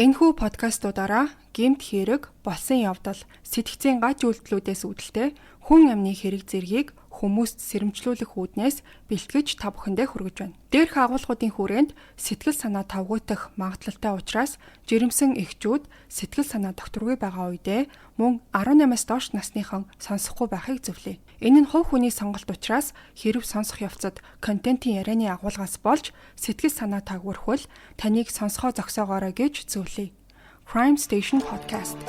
Энэхүү подкастуудаараа гэмт хэрэг, болсон явдал, сэтгцийн гач үйлдэлүүдээс үүдэлтэй хүн амны хэрэг зэргийг хүмүүст сэрэмжлүүлэх үүднээс бэлтгэж та бүхэндээ хүргэж байна. Дээрх агуулгуудын хүрээнд сэтгэл санаа тавгуйтах магадлалтай учраас жирэмсэн эхчүүд сэтгэл санаа докторгүй байгаа үедээ мөн 18-аас доош насныхан сонсохгүй байхыг зөвлөе. Энэ нь хувь хүний сонголт учраас хэрв сонсох явцад контентын ярианы агуулгаас болж сэтгэл санаа тагвархвал таныг сонсохоо зогсоогоорой гэж зөвлөе. Crime Station Podcast.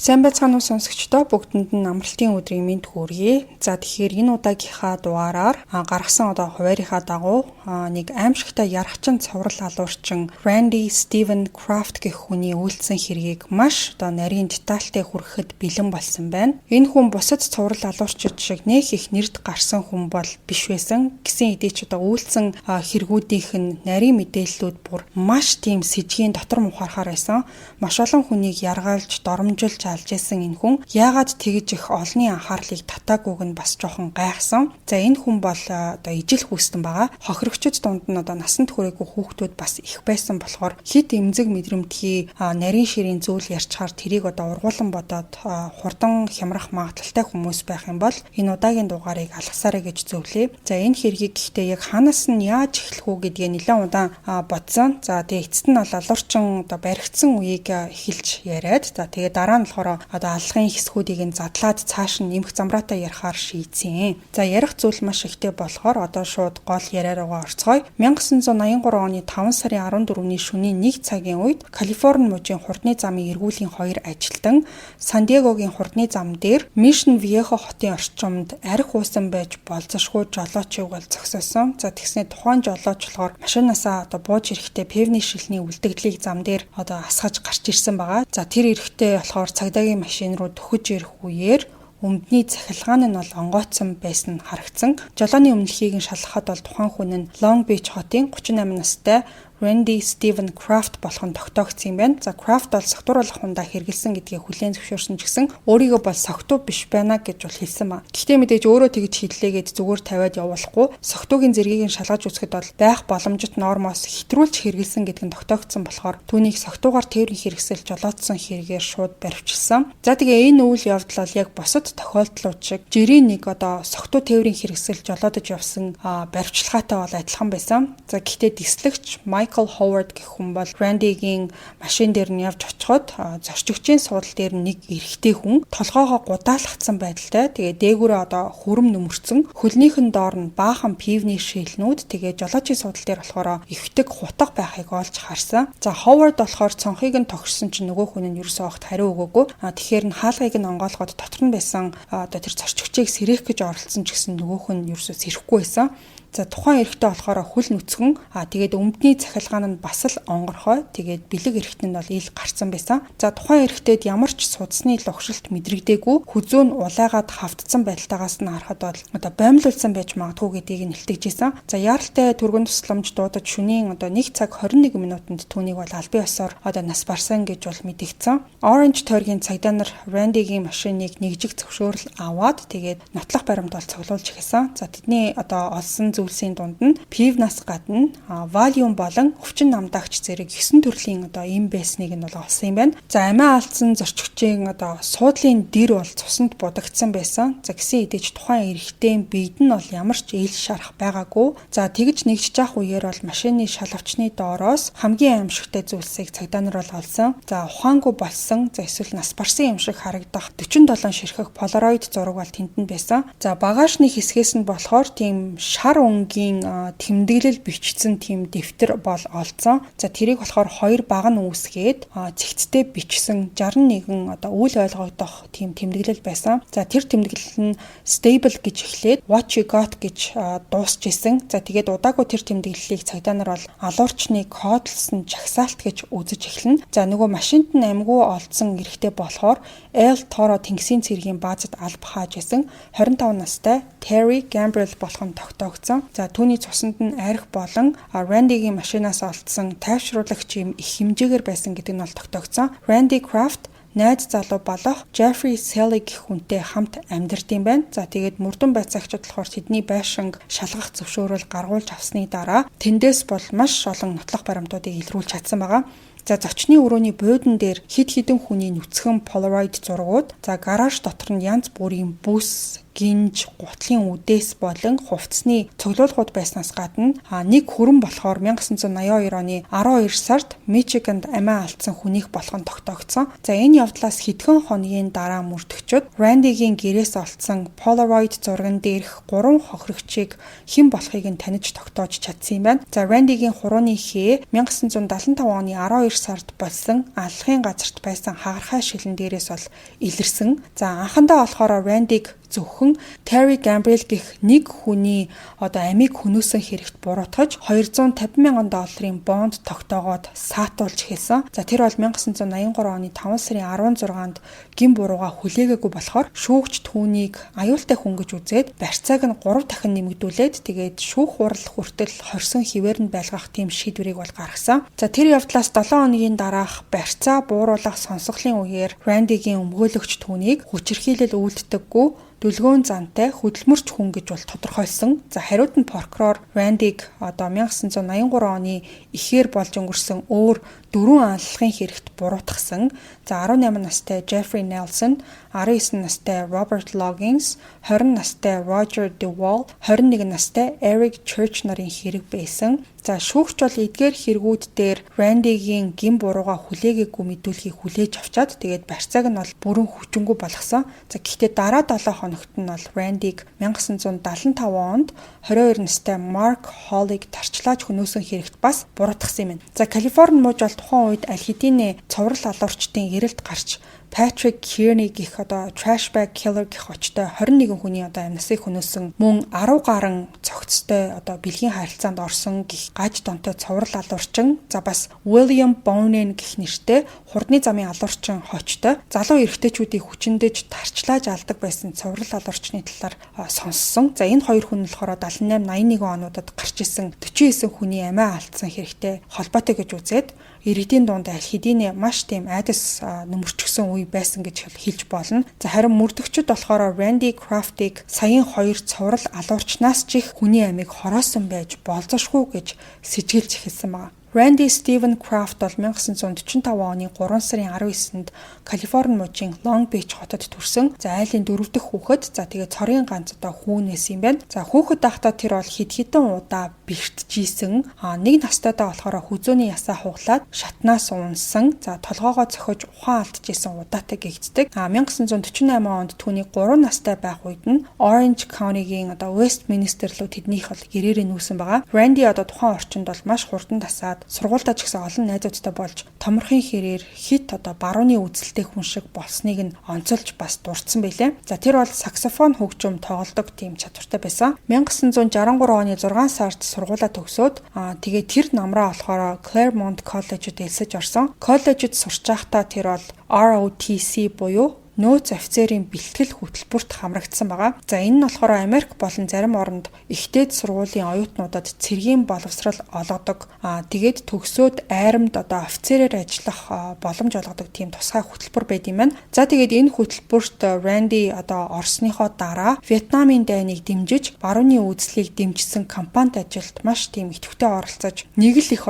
Сайн байцгаана уу сонсогчдоо, бүгдэнд нь амралтын өдрийн мэнд хүргэе. За тэгэхээр энэ удаагийнхаа дугаараар гаргасан хуваарийнхаа дагуу нэг аимшигтай ярахчин цоврал алуурчин Randy Steven Kraft гэх хүний үйлдсэн хэргийг маш нарийн детальтай хүрэхэд бэлэн болсон байна. Энэ хүн бусад цоврал алуурчид шиг нэх их нэрд гарсан хүн бол биш байсан. Гэсэн хэдий ч үйлдсэн хэрэгүүдийнх нь нарийн мэдээллүүд бүр маш тийм сэжгийн дотор мухарахаар байсан. Маш олон хүнийг яргаалж, доромжилж алж исэн энэ хүн яагаад тэгж их олонний анхаарлыг татаагүйг нь бас жоохон гайхсан. За энэ хүн бол ижил хүүстэн байгаа. Хохирогчид дунд нь насанд хүрээгүй хүүхдүүд бас их байсан болохоор хит эмзэг мэдрэмтгий нарийн ширийн зүйл ярьчаар тэрийг ургуулan бодоод хурдан хямрах магадлалтай хүмүүс байх юм бол энэ удаагийн дугаарыг алгасаарай гэж зөвлөе. За энэ хэргийг гэхдээ яг ханаас нь яаж эхлэх үү гэдгийг нэлээд удаан бодсон. За тэгээ эцэст нь алуурчин баригдсан үеийг эхэлж яриад за тэгээ дараа нь болохоор алгын хэсгүүдийг нь задлаад цааш нь нэмэх замраатай ярихаар шийдсэн. За ярих зүйл маш ихтэй болохоор шууд гол яриа руугаа орцгоё. 1983 оны 5 сарын 14-ний шөнийн 1 цагийн үед Калифорни мужийн хурдны замын эргүүлийн 2 ажилтан Сан-Диегогийн хурдны зам дээр Мишн Вьехо хотын орчимд арх уусан байж болзошгүй жолоочийг бол зогсоосон. За тэгснээр тухайн жолооч болохоор машинаасаа бууж ирэхдээ певний шилний үлдэгдлийг зам дээр асгаж гарч ирсэн байгаа. За тэр эрэхтэй болохоор цагдаагийн машин руу төхөж ирэх үеэр өмдний цахилгаан нь бол онгойцсон байсан нь харагдсан. Жолооны өмнөлхийг нь шалгахад бол тухайн хүн нь Long Beach хотын 38 настай Randy Steven Kraft болох нь тогтоогдсон юм байна. За Kraft бол согтууруулах хундаа хэрэгэлсэн гэдгийг хүлээн зөвшөөрсөн ч гэсэн өөрийгөө бол согтуу биш байна гэж бол хэлсэн ба. Гэхдээ мэдээж өөрөө тэгж хэллээгээд зүгээр тавиад явуулахгүй. Согтуугийн зэргийг нь шалгаж үзэхэд бол байх боломжит нормоос хэтрүүлж хэрэгэлсэн гэдэг нь тогтоогдсон болохоор түүнийг согтуугаар тээврийн хэрэгсэл жолоодсон хэрэгээр шууд баривчилсан. За тэгээ энэ үйл явдал бол яг бусад тохиолдлууд шиг жирийн нэг согтуу тээврийн хэрэгсэл жолоодож явсан баривчилгаатай бол адилхан байсан. За гэхдээ дислэгч Michael Howard гэх хүн бол Randy-гийн машин дээр нь явж очиход зорчигчийн суудал дээр нэг эрэгтэй хүн толгоогоо гудаалгацсан байдалтай. Тэгээ дээгүүрээ хүрэм нөмөрцөн, хөлнийхэн доор нь баахан пивний шилнүүд, тэгээ жолоочийн суудал дээр болохоор эвтэг хутга байхыг олж харсан. За Howard болохоор цонхыг нь тогшсон чинь нөгөө хүн нь ерөөсөө огт хариу өгөөгүй. Тэгэхээр нь хаалгыг нь онгойлгоод дотор нь байсан тэр зорчигчийг сэрэх гэж оролцсон ч гэсэн нөгөө хүн ерөөсөө сэрэхгүй байсан. За тухайн эрэгтэй болохоор хөл нүцгэн тэгээд өмдний цахилгаан нь бас л онгорхой тэгээд бэлэг эрэгтэнд бол ил гарцсан байсан. За тухайн эрэгтэйд ямар ч судасны логшилт мэдрэгдээгүй хүзүү нь улайгаад хавтцсан байдалтаагаас нь харахад бол боомлуулсан байж магадгүй гэдгийг нь илтгэжсэн. За яаралтай түргэн тусламж дуудаж шөнийн 1 цаг 21 минутанд түүнийг бол албан ёсоор нас барсан гэж бол мэдэгдсэн. Orange тойргийн цагдаа нар Randy-гийн машиныг нэгжиг зөвшөөрөл аваад тэгээд нотлох баримт бол цуглуулж эхэлсэн. За тэдний олсон зүйлсийн дунд нь пивнаас гадна валиум болон өвчин намдагч зэрэг 9 төрлийн им байсныг нь бол олсон юм байна. За амиа алдсан зорчигчийн суудлын дэр бол цуснд будагдсан байсан. За гэсэн хэдий ч тухайн эрэгтэй биед нь бол ямар ч ил шарах байгаагүй. За тэгж нэгжиж явах үеэр бол машины шалгавчны доороос хамгийн аимшигтай зүйлсийг цагдаа нар бол олсон. За ухаангүй болсон, эсвэл нас барсан юм шиг харагдах 47 ширхэг полароид зураг бол тэнд байсан. За багажны хэсгээс нь болохоор тийм шар өнгийн тэмдэглэл бичсэн тийм дэвтэр бол олцсон. За тэрийг болохоор 2 баг нь үүсгээд цэгцтэй бичсэн 61 үйл ойлгогдох тийм тэмдэглэл байсан. За тэр тэмдэглэл нь stable гэж эхлээд what you got гэж дуусч исэн. За тэгээд удаагүй тэр тэмдэглэлийг цагдаа нар бол алуурчны кодлсон жагсаалт гэж үзэж эхэлнэ. За нөгөө машинд нь амьгүй олдсон эрэгтэй болохоор El Toro тэнгисийн цэргийн баазад алба хааж исэн 25 настай Terry Gambrell болох нь тогтоогдсон. За түүний цуснд нь арх болон Randy-гийн машинаас олдсон тайвшруулагч юм их хэмжээгээр байсан гэдэг нь бол тогтоогдсон. Randy Kraft найз залуу болох Jeffrey Selig гэх хүнтэй хамт амьдард юм байна. За тэгээд мөрдөн байцаагчид болохоор тэдний байшинг шалгах зөвшөөрөл гаргуулж авсны дараа тэндээс бол маш олон нотлох баримтуудыг илрүүлж чадсан байгаа. За зочны өрөөний буудан дээр хид хідэн хүний нүцгэн Polaroid зургууд, за гараж дотор нь янз бүрийн бүс, гинж, гутлын үдээс болон хувцсны цуглуулгууд байснаас гадна нэг хүрэн болохоор 1982 оны 12 сард Мичиганд амиа алдсан хүнийх болох нь тогтоогдсон. За энэ явдлаас хэдхэн хоногийн дараа мөрдөгчд Randy-гийн гэрээс олдсон Polaroid зурган дээрх 3 хохирогчийг хэн болохыг нь таниж тогтоож чадсан юм байна. За Randy-гийн хурууны хээ 1975 оны 12 сард болсон алхахын газарт байсан хагархай шилэн дээрээс бол илэрсэн. За анхандаа болохоор Randy-г зөвхөн Terry Gambrell гэх нэг хүний амийг хөнөөсөн хэрэгт буруутгаж $250,000 бонд тогтоогоод саатуулж эхэлсэн. За тэр бол 1983 оны 5 сарын 16-нд гин бурууга хүлээгээгүй болохоор шүүгч түүнийг аюултай хүн гэж үзээд барьцааг нь 3 дахин нэмэгдүүлээд тэгээд шүүх хурал хүртэл хорсон хിവэр нь байлгах тийм шийдвэрийг бол гаргасан. За тэр явдлаас 7 хоногийн дараах барьцаа бууруулах сонсголын үеэр Randy-гийн өмгөөлөгч түүнийг хүчирхийлэл үйлддэггүй дүлгөөн зантай хөдөлмөрч хүн гэж бол тодорхойлсон. За хариуд нь прокурор Randy-г 1983 оны ихээр болж өнгөрсөн өөр 4 аллахын хэрэгт буруутгасан. За 18 настай Jeffrey Nelson, 19 настай Robert Loggins, 20 настай Roger DeWall, 21 настай Eric Church нарын хэрэг байсан. За шүүгч бол эдгээр хэрэгүүд дээр Randy-гийн гин бурууга хүлээгээгүй мэдүүлгийг хүлээж авчаад тэгээд барьцааг нь бол бүрэн хүчингүй болгосон. За гэхдээ дараа 7 хоногт нь бол Randy-г 1975 онд 22 настай Mark Hall-ыг тарчлааж хөнөөсөн хэрэгт бас буруутгасан юм. За Калифорни мужид бол тухайн үед аль хэдийн цоврал алуурчдын эрэлт гарч Patrick Kearney гэх trash bag killer гэх очтой 21 хүний амьнасыг хөнөөсөн мөн 10 гаруй цогцтой бэлгийн харилцаанд орсон гэх гаж донтой цоврал алуурчин, за бас William Bonin гэх нэртэй хурдны замын алуурчин хочтой залуу эрэгтэйчүүдийг хүчиндэж тарчлааж алдаг байсан цоврал алуурчны талаар сонссон. За энэ хоёр хүн болохоор 78, 81 онуудад гарч исэн 49 хүний амиа алдсан хэрэгтэй холбоотой гэж үзээд иргэдийн дунд аль хэдийн маш тийм айдас нөмөрчгсөн үе байсан гэж хэлж болно. За харин мөрдөгчд болохоор Randy Kraft-ыг саяын 2 цоврал алуурчнаас ч их хүний амийг хороосон байж болзошгүй гэж сэжгэлж эхэлсэн байна. Randy Stephen Kraft бол 1945 оны 3 сарын 19-нд Калифорни мужийн Long Beach хотод төрсөн. За айлын 4 дахь хүүхэд. За тэгээд цорын ганц хүүнээс юм байна. За хүүхэд байхдаа тэр бол хэд хэдэн удаа бэртжижсэн. Нэг настайдаа болохоор хүзөөний ясаа хуглаад шатнаас унсан. За толгоогоо цохиж ухаан алдчихсан удаатай гэгддэг. 1948 онд түүний 3 настай байх үед нь Orange County-гийн Westminster руу тэднийх бол гэрээрээ нүүсэн байгаа. Randy тухайн орчинд бол маш хурдан тасаад сургуультай ч гэсэн олон найзуудтай болж томорхын хэрээр хит барууны үзэлтэй хүн шиг болсныг нь онцолж бас дурдсан байлээ. За тэр бол саксофон хөгжим тоглодог тийм чадвартай байсан. 1963 оны 6 сард сургуулаа төгсөөд тэгээд тэр намраа болохоор Claremont College-д элсэж орсон. Коллежид сурч байхдаа тэр бол ROTC буюу нөөц офицерын бэлтгэл хөтөлбөрт хамрагдсан байгаа. За энэ нь болохоор Америк болон зарим оронд ихтэйд сургуулийн оюутнуудад цэргийн боловсрал олгодог. Тэгээд төгсөөд айрамд офицерээр ажиллах боломж олгодог тийм тусгай хөтөлбөр байд юм байна. За тэгээд энэ хөтөлбөрт Randy орсныхоо дараа Вьетнамын дайныг дэмжиж барууны үзлийг дэмжсэн компанид ажилд маш тийм идэвхтэй оролцож нэг л их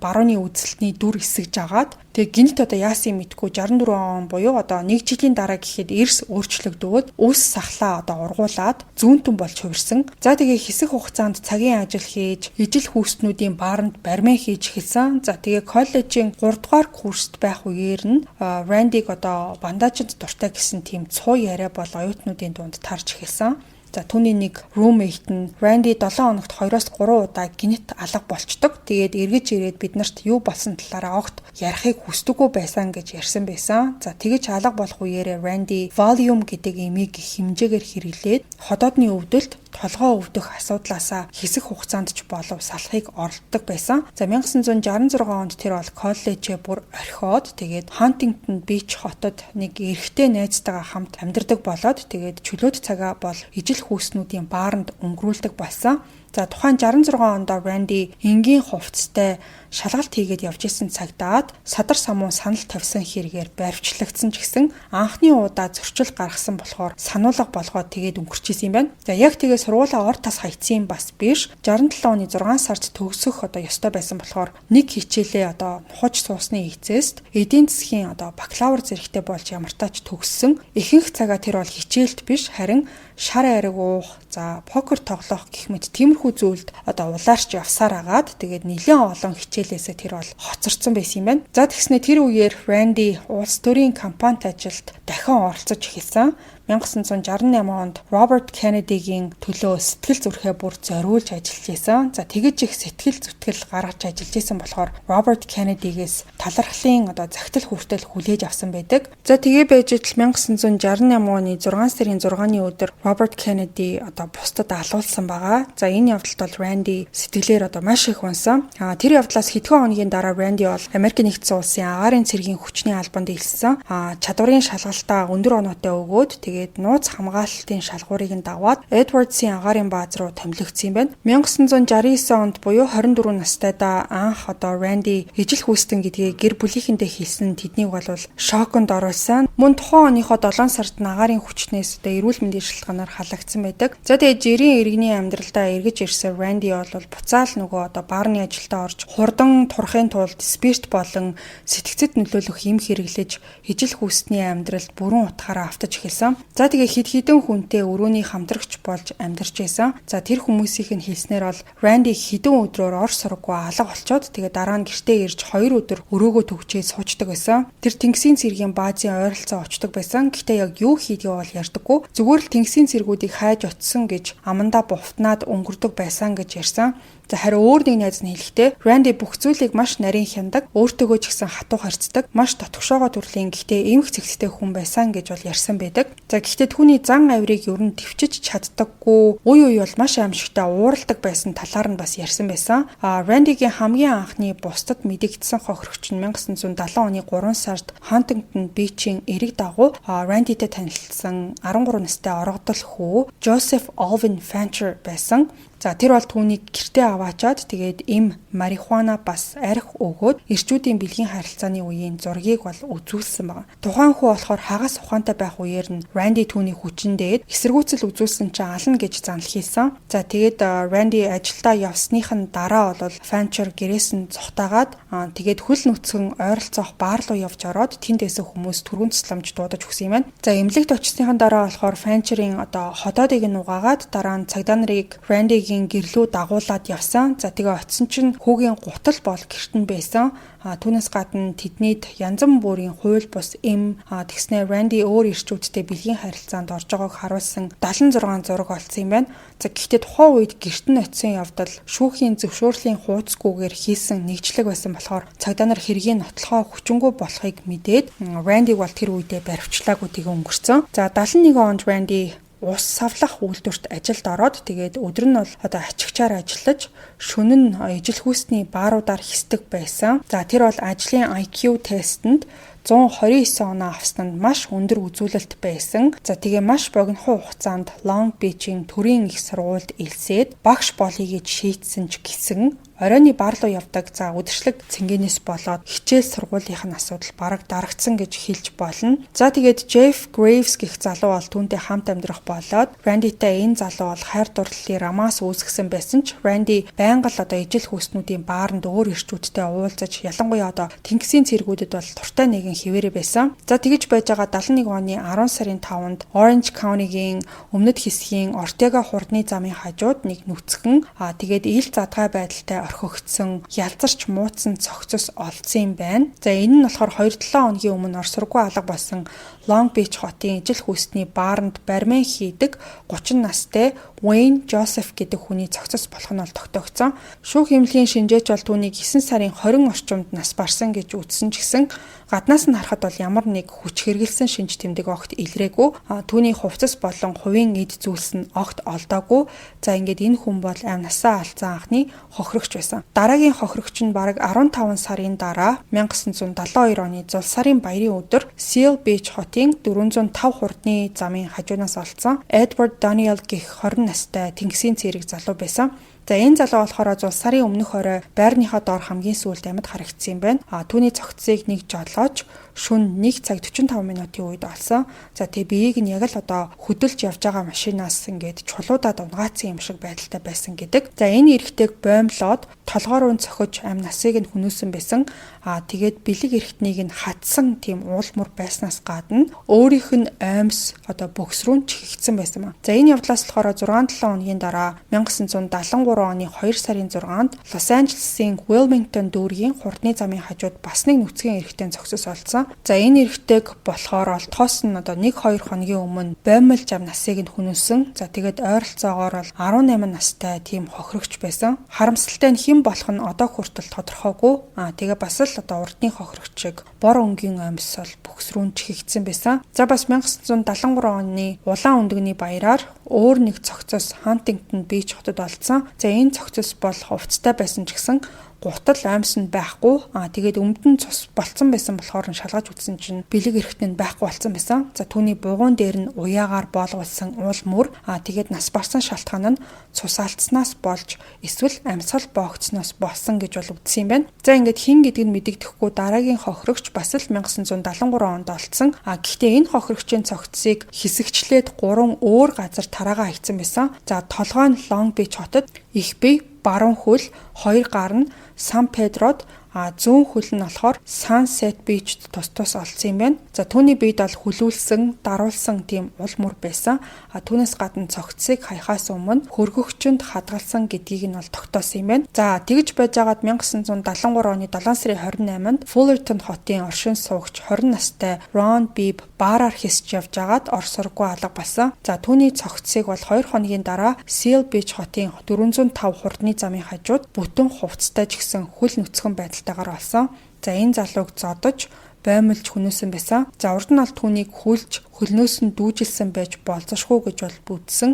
барууны үзэлтний дүр эсгэж агаад тэгээд гинт яасан мэдгүй 64 он буюу 1 жилийн дараа гэхэд эрс өөрчлөгдөөд үс сахлаа ургуулад зүүнтэн болж хувирсан. За тэгээ хэсэг хугацаанд цагийн ажил хийж, ижил хүүснүүдийн бааранд баримаа хийж эхэлсэн. За тэгээ коллежийн 3 дугаар курст байх үеэр нь Randy-г бандажид дуртай гэсэн тийм цуу яриа бол оюутнуудын дунд тарж эхэлсэн. За түүний нэг roommate нь Randy 7 хоногт 2-3 удаа гинт алга болчдөг. Тэгээд эргэж ирээд биднэрт юу болсон талаараа огт ярихыг хүсдэггүй байсан гэж ярьсан байсан. За тэгэж алга болох үеэрээ Randy Valium гэдэг эмийг хэмжээгээр хэрэглээд ходоодны өвдөлт толгоо өвдөх асуудлаасаа хэсэг хугацаанд ч болов салахыг оролддог байсан. За 1966 онд тэр бол коллежээ бүр орхиод тэгээд Huntington Beach хотод нэг эрэгтэй найзтайгаа хамт амьдардаг болоод тэгээд чөлөөт цагаа бол ижил хүүснүүдийн бааранд өнгөрүүлдэг болсон. За тухайн 66 онд Randy энгийн хувцастай шалгалт хийгээд явж исэн цагтаад садар самуун санал тавьсан хэрэгээр баривчлагдсан ч гэсэн анхны удаа зөрчил гаргасан болохоор сануулга болгоод тэгээд өнгөрчихсэн юм байна. За яг тэгээ сургуулаа ор тас хайцсан бас биш. 67 оны 6 сард төгсөх ёстой байсан болохоор нэг хичээлээ нухаж суусны эцэст эдийн засгийн бакалавр зэрэгтэй болж ямартаач төгссөн. Ихэнх цагаа тэр бол хичээлд биш харин шар айраг уух, за покер тоглох гэх мэт тиймэрхүү зүйлд улаарч явсаар агаад тэгээд нэлээд олон хичээлээсээ тэр бол хоцорсон байсан юм байна. За тэгснэ тэр үеэр Randy улс төрийн компанид ажилд дахин оролцож эхэлсэн. 1968 онд Роберт Кеннедигийн төлөө сэтгэл зүрхээ бүр зориулж ажиллаж исэн. За тэгэж их сэтгэл зүтгэл гаргаж ажиллаж исэн болохоор Роберт Кеннедигээс талархлын захидал хүртэл хүлээж авсан байдаг. За тэгээ байж итл 1968 оны 6 сарын 6-ны өдөр Роберт Кеннеди бусдад алуулсан байгаа. За энэ явдалд бол Randy сэтгэлээр маш их унсан. Тэр явдлаас хэдхэн хоногийн дараа Randy бол Америк нэгдсэн улсын агаарын цэргийн хүчний албанд илсэн. Чадварын шалгалтаа өндөр оноотой өгөөд тэгээд нууц хамгаалалтын шалгуурыг нь даваад Эдвардсын агаарын бааз руу томилогдсон юм байна. 1969 онд буюу 24 настайдаа анх Randy ижил хүүстэн гэдгийг гэр бүлийнхэндээ хэлсэн тэднийг бол шоконд оруулсан. Мөн тухайн оныхоо 7 сард агаарын хүчнээс эрүүл мэндийн шалтгаанаар халагдсан байдаг. За тэгээд жирийн иргэний амьдралдаа эргэж ирсэн Randy бол буцаал нөгөө баарны ажилдаа орж хурдан турахын тулд спирт болон сэтгцэд нөлөөлөх юм хэрэглэж ижил хүүстний амьдралд бүрэн утгаараа автаж эхэлсэн. За тэгээ хид хідэн хүнтэй өрөөний хамтрагч болж амьдарч байсан. За тэр хүмүүсийн хэлснээр бол Randy хідэн өдрөөр ор сургуу алга болчоод тэгээ дараа нь гэртээ ирж 2 өдөр өрөөгөө төгчээд суучдаг байсан. Тэр тэнгисийн цэргийн баазын ойролцоо очдог байсан. Гэхдээ яг юу хийдгийг бол ярьдаггүй. Зүгээр л тэнгисийн цэргүүдийг хайж очсон гэж амандаа буфтнаад өнгөрдөг байсан гэж ярьсан. За харин өөр нэг найз нь хэлэхдээ Randy бүх зүйлийг маш нарийн хяндаг, өөртөөгөө ч гэсэн хатуу харьцдаг, маш дотгошоогоо төрлийн гэхдээ эмх цэгцтэй хүн байсан гэж бол ярьсан байдаг. За гэхдээ түүний зан авирыг ер нь төвчж чаддаггүй, үе бол маш аимшигтай ууралдаг байсан талаар нь бас ярьсан байсан. Randy-гийн хамгийн анхны бусдад мэдэгдсэн хохирогч нь 1970 оны 3 сард Huntington Beach-ийн эрэг дагуу Randy-тэй танилцсан 13 настай оргодол хүү Joseph Alvin Fancher байсан. За тэр бол түүнийг гэртээ аваачаад тэгээд марихуана бас арх өгөөд эрчүүдийн бэлгийн харилцааны үеийн зургийг бол үзүүлсэн байна. Тухайн хүү болохоор хагас ухаантай байх үеэр нь Randy түүний хүчин дээд эсэргүүцэл үзүүлсэн чинь ална гэж занл хийсэн. За тэгээд Randy ажилдаа явсныхын дараа бол Fancher гэрээс нь цухтаагаад тэгээд хөл нүцгэн ойролцоох баар руу явж ороод тэндээс хүмүүс түргэн цэцлэмж дуудаж өгсөн юм байна. За эмнэлэгт очсныхан дараа болохоор Fancher-ийн ходоодыг нь угаагаад дараа нь цагдаа нарыг Randy-гийн гэрлүү дагуулад явсан. За тэгээ очисон чинь хүүгийн гутал бол гэрт нь байсан. Түүнээс гадна тэднийд янз бүрийн хууль бус тэгснээр Randy өөр ирчүүдтэй бэлгийн харилцаанд орж байгааг харуулсан 76 зураг олсон юм байна. За гэхдээ тухайн үед гэрт нь очисон явдал шүүхийн зөвшөөрлийн хуудасгүйгээр хийсэн нэгжлэг байсан болохоор цагдаа нар хэргийн нотлохоо хүчингүй болохыг мэдээд Randy бол тэр үедээ баривчлаагүй тэгээ өнгөрцөн. За 71 онд Randy ус савлах үйлдвэрт ажилд ороод тэгээд өдөр нь бол ачигчаар ажиллаж шөнө нь ижил хүүсний бааруудаар хистэг байсан. За тэр бол ажлын IQ тестэнд 129 оноо авсанд маш өндөр үзүүлэлт байсан. За тэгээ маш богино хугацаанд Long Beach-ийн төрийн их сургуульд элсээд багш болъё гэж шийдсэн ч гэсэн оройны бар руу явдаг үдшилэг цэнгэнээс болоод хичээл сургуулийнх нь асуудал бараг дарагдсан гэж хэлж болно. За тэгээд Jeff Graves гэх залуу бол түүнтэй хамт амьдрах болоод Randy-тай энэ залуу бол хайр дурлалын рамаас үүсгэсэн байсан ч Randy байнга л ижил хүүснүүдийн бааранд өөр ирчүүдтэй уулзаж ялангуяа тэнгисийн цэргүүдэд бол туртай нэгэн хിവэрэ байсан. За тэгэж байж байгаа 71 оны 10 сарын 5-нд Orange County-гийн өмнөд хэсгийн Ortega хурдны замын хажууд нэг нүцгэн тэгээд ил задгай байдалтай орхигдсон ялзарч мууцсан цогцос олдсон юм байна. За энэ нь болохоор 2-7 хоногийн өмнө ор сургуу алга болсон Long Beach хотын ижил хүүсний бааранд бармен хийдэг 30 настай Wayne Joseph гэдэг хүний цогцос болох нь бол тогтоогдсон. Шүүх эмнэлгийн шинжээч бол түүнийг 9 сарын 20 орчимд нас барсан гэж үзсэн ч гэсэн гаднаас нь харахад бол ямар нэг хүч хэрглэсэн шинж тэмдэг огт илрээгүй. Түүний хувцас болон хувийн эд зүйлс нь огт олдоогүй. За ингээд энэ хүн бол амь насаа алдсан анхны хохирогч байсан. Дараагийн хохирогч нь бараг 15 сарын дараа 1972 оны зул сарын баярын өдөр Seal Beach хотын 405 хурдны замын хажуунаас олдсон Edward Daniel гэх 20 настай тэнгисийн цэрэг залуу байсан. За энэ залуу болохоор зул сарын өмнөх орой байрныхаа доор хамгийн сүүлд амьд харагдсан юм байна. Түүний цогцыг нэг жолооч шөнө 1 цаг 45 минутын үед олсон. За тэгээ биеийг нь яг л одоо хөдөлж явж байгаа машинаас ингээд чулуудаад унгаацсан юм шиг байдалтай байсан гэдэг. За энэ эрэгтэйг боомлоод толгоор өн цохиж амь насыг нь хүнөөсөн байсан. Тэгээд бэлэг эрэгтнийг нь хатсан тийм уулмөр байснаас гадна өөрийнх нь аймс одоо бөкс рүү чихэгдсэн байсан ба. За энэ явдлаас болохоор 6-7 хоногийн дараа 1973 оны 2 сарын 6-нд Лос Анжелесийн Wilmington дүүргийн хурдны замын хажууд бас нэг нүцгэн эрэгтэй цогцос олдсон. За энэ эрэгтэйг болохоор олдохоос нь одоо 1-2 хоногийн өмнө боомлж амь насыг нь хүнөөсөн. За тэгээд ойролцоогоор бол 18 настай тийм хохирогч байсан. Харамсалтай нь хэн болох нь одоо хүртэл тодорхойгүй. Тэгээ бас л одоо урдны хохирогчийг бор өнгийн амьс бол бөкс рүү чихэгдсэн байсан. За бас 1973 оны улаан өндөгний баяраар өөр нэг цогцос Huntington Beach хотод олдсон. За энэ цогцос бол хувцастай байсан ч гэсэн гутал аймс нь байхгүй. Тэгээд өмдөн цус болцсон байсан болохоор шалгаж үзсэн чинь бэлэг эрэхтэн байхгүй болсон байсан. За түүний бугуун дээр нь уяагаар боолгуулсан уул мөр. Тэгээд нас барсан шалтгаан нь цус алдснаас болж эсвэл амьсгал боогдсноос болсон гэж бол үзсэн юм байна. За ингээд хин гэдгийг нь мэдэгдэхгүй дараагийн хохирогч бас л 1973 онд олдсон. Гэхдээ энэ хохирогчийн цогцсыг хэсэгчлээд 3 өөр газар тараагаа хийцэн байсан. За толгой нь Long Beach хотод, их бие баруун хөл, хоёр гар нь Сан Педрод, зүүн хөл нь болохоор Sunset Beach-д тус олдсон юм байна. За түүний биед бол хүлүүлсэн, даруулсан тийм уул мөр байсан. Түүнээс гадна цогцсыг хаяхаас өмнө хөргөгчөнд хадгалсан гэдгийг нь бол тогтоосон юм байна. За тэгж байж байгаад 1973 оны 7 сарын 28-нд Fullerton хотын оршин суугч 20 настай Ron Bibb баараар хисж явж байгаад ор сургуу алга болсон. За түүний цогцсыг бол 2 хоногийн дараа Seal Beach хотын 405 хурдны замын хажууд бүтэн хувцастай ч гэсэн хөл нүцгэн байдалтайгаар олсон. За энэ залууг зодож боомлж хүнөөсөн байсан. За урд нь бол түүнийг хүлж хөлнөөс нь дүүжилсэн байж болзошгүй гэж бол бүтсэн.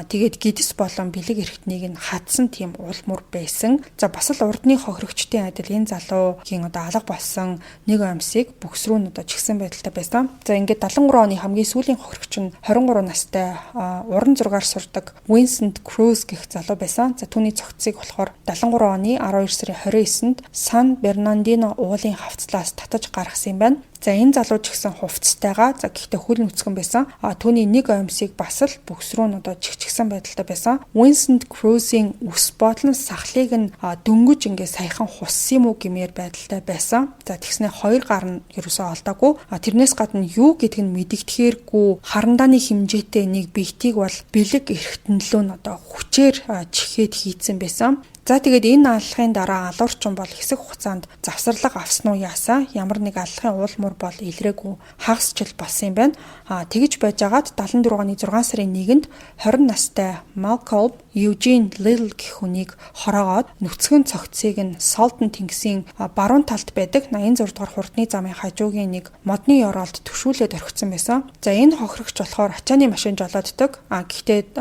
Тэгээд гидс болон бэлэг эрэхтнийг нь хадсан тийм уул мөр байсан. За бас л урдны хохирогчдын адил энэ залуугийн одоо алга болсон нэг амьсыг бөкс рүү одоо чигсэн байдалтай байсан. За ингээд 73 оны хамгийн сүүлийн хохирогч нь 23 настай уран зургаар сурдаг Vincent Cruz гэх залуу байсан. За түүний цогцыг болохоор 73 оны 12 сарын 29-нд San Bernardino уулын хавцлаас татаж гаргасан юм байна. За энэ залуу ч гэсэн хувцастайгаа за гэхдээ хөл нүцгэн байсан. Түүний нэг амьсыг бас л бөкс рүү нь одоо чихчихсэн байдалтай байсан. Vincent Cruz-ийн үс бодлон сахлыг нь дөнгөж ингээ саяхан хуссан юм уу гэмээр байдалтай байсан. За тэгснэ хоёр гар нь ерөөсөө олдоогүй. Тэрнээс гадна юу гэдг нь мэдэгдэхээргүй харандааны хэмжээтэй нэг биетийг бол бэлэг эрхтэнлөө нь одоо хүчээр чихээд хийцэн байсан. За тэгээд энэ аллахын дараа алуурчин бол хэсэг хугацаанд завсарлага авсан уу яасаа ямар нэг аллахын уул мөр бол илрээгүй хагасчил болсон юм байна. Тэгж байж байгаад 74 оны 6 сарын 1-нд 20 настай Malcolm Eugene Little гэх хүнийг хороогоод нүцгэн цогцыг нь Salton тэнгисийн баруун талд байдаг 86 дугаар хурдны замын хажуугийн нэг модны ёроолд төвшүүлээд орхисон байсан. За энэ хохирогч болохоор ачааны машин жолооддог. Гэхдээ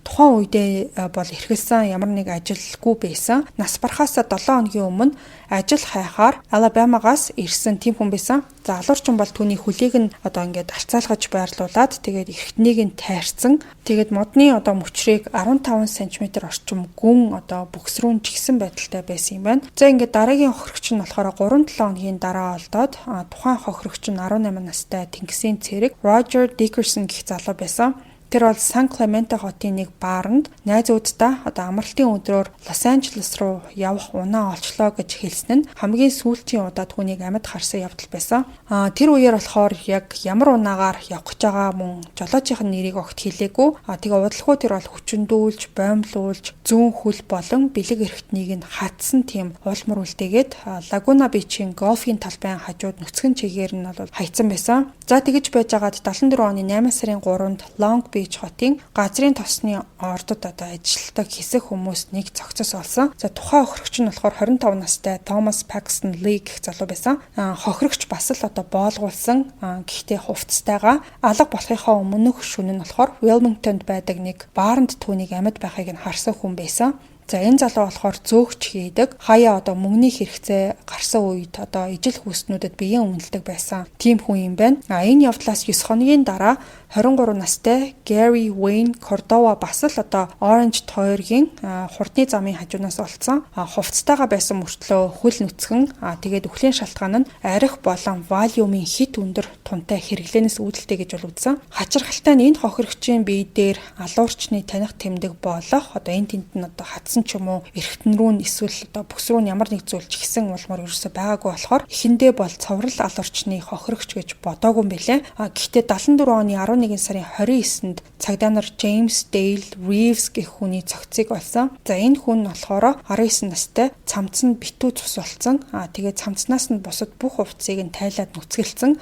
тухайн үедээ бол эрхэлсэн ямар нэг ажилгүй байсан. Нас барахаас 7 хоногийн өмнө ажил хайхаар Алабамагаас ирсэн тийм хүн байсан. За алуурчин бол түүний хөлийг нь одоо ингээд арцаалгаж байрлуулад тэгээд эрхтнийг нь тайрсан. Тэгээд модны одоо мөчрийг 15 см орчим гүн одоо бөкс рүү чигсэн байдалтай байсан юм байна. За ингээд дараагийн хохирогч нь болохоор 3-7 хоногийн дараа олдоод тухайн хохирогч нь 18 настай тэнгисийн цэрэг Roger Dickerson гэх залуу байсан. Тэр бол Сан Клементе хотын нэг баарнд найзуудтай одоо амралтын өдрөөр Лос Анжелес руу явах унаа олчлоо гэж хэлсэн нь хамгийн сүүлчийн удаа түүнийг амьд харсан явдал байсан. Тэр үеэр болохоор яг ямар унаагаар явах гэж байгаа мөн жолоочийн нэрийг огт хэлээгүй. Тэгээ удалгүй тэр бол хүчндүүлж, боомлуулж, зүүн хөл болон бэлэг эрхтнийг нь хатсан тийм уулмар үлдээгээд Лагуна Бичийн голфын талбайн хажууд нүцгэн чигээр нь бол хайцсан байсан. За тэгэж байж байгаад 74 оны 8 сарын 3-нд Long Beach Beach хотын газрын тосны ордод ажилладаг хэсэг хүмүүс нэг цогцос олсон. За тухайн хохирогч нь болохоор 25 настай Thomas Paxton Lee гэх залуу байсан. Хохирогч бас л боолгуулсан. Гэхдээ хувцастайгаа алга болохынхаа өмнөх шөнө нь болохоор Wilmington байдаг нэг бааранд түүнийг амьд байхыг нь харсан хүн байсан. За энэ залуу болохоор зөөгч хийдэг. Хаяа мөнгөний хэрэгцээ гарсан үед ижил хүүснүүдэд биеийн үнэлдэг байсан. Тим хүн юм байна. Энэ явдлаас 9 хоногийн дараа 23 настай Gary Wayne Cordova бас л Orange тойргийн хурдны замын хажуунаас олцсон. Хувцастайгаа байсан мөртлөө хөл нүцгэн тэгээд үхлийн шалтгаан нь арх болон валиумын хит өндөр тунтай хэрэглэнээс үүдэлтэй гэж үзсэн. Хачирхалтай нь энэ хохирогчийн бие дээр алуурчны таних тэмдэг болох энэ тент нь хатсан ч юм уу эргэтэн рүү нь эсвэл бүс рүү нь ямар нэг зүйл чигсэн улмаар ерөөсөй байгаагүй болохоор эхэндээ бол цоврал алуурчны хохирогч гэж бодоогүй юм билээ. Гэхдээ 74 оны 11 сарын 29-нд цагдаа нар James Dale Reeves гэх хүний цогцыг олсон. За энэ хүн нь болохоор 19 настай цамц нь битүү цус болсон. Тэгээд цамцнаас нь бусад бүх хувцсыг нь тайлаад нүцгэлсэн.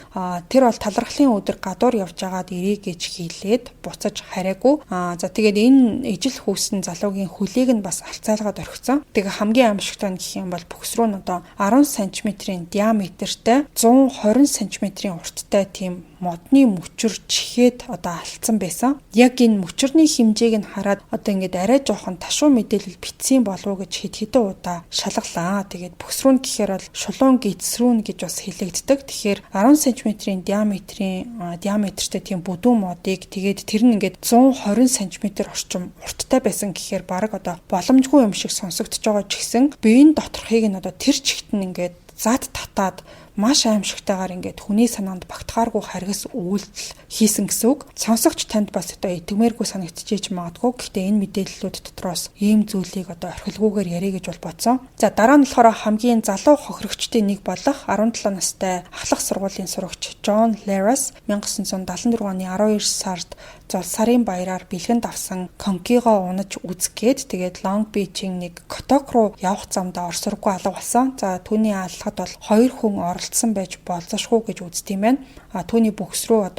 Тэр бол талархлын өдөр гадуур явж агаад ирээ гэж хэлээд буцаж хараагүй. За тэгээд энэ ижил хүүсэн залуугийн хөлийг нь бас алцаалгаад орхисон. Тэгээ хамгийн аимшигтай нь гэх юм бол бүхс рүү нь 10 см-ийн диаметртэй 120 см-ийн урттай тийм модны мөчөр чихээд алдсан байсан. Яг энэ мөчөрний хэмжээг нь хараад ингээд арай жоохон ташуу мэдээлэл битсэн болов уу гэж хэдэн удаа шалгалаа. Тэгээд бүхс рүү гэхээр бол шулуун гидсрүүн гэж бас хэлэгддэг. Тэгэхээр 10 см-ийн диаметртэй тийм бүдүүн модыг тэгээд тэр нь ингээд 120 см орчим урттай байсан гэхээр баг боломжгүй юм шиг сонсогдож байгаа ч гэсэн биеийн доторхыг нь тэр чигт нь ингээд зад татаад маш аимшигтайгаар ингээд хүний санаанд багтахааргүй харгас үйлдэл хийсэн гэсэн үг. Сонсогч танд бас итгэмээргүй санагдчихэж магадгүй. Гэхдээ энэ мэдээллүүд дотроос ийм зүйлийг орхилгүйгээр ярих гэж бол бодсон. За дараа нь болохоор хамгийн залуу хохирогчдын нэг болох 17 настай ахлах сургуулийн сурагч John Laras 1974 оны 12 сард сарын баяраар бэлгэнд авсан конкигоо унаж үзгээд тэгээд Long Beach-ийн нэг коток руу явах замдаа орсоргүй алга болсон. За түүний алхад бол 2 хүн оролцсон байж болзошгүй гэж үздэг юм байна. Түүний бүхс рүү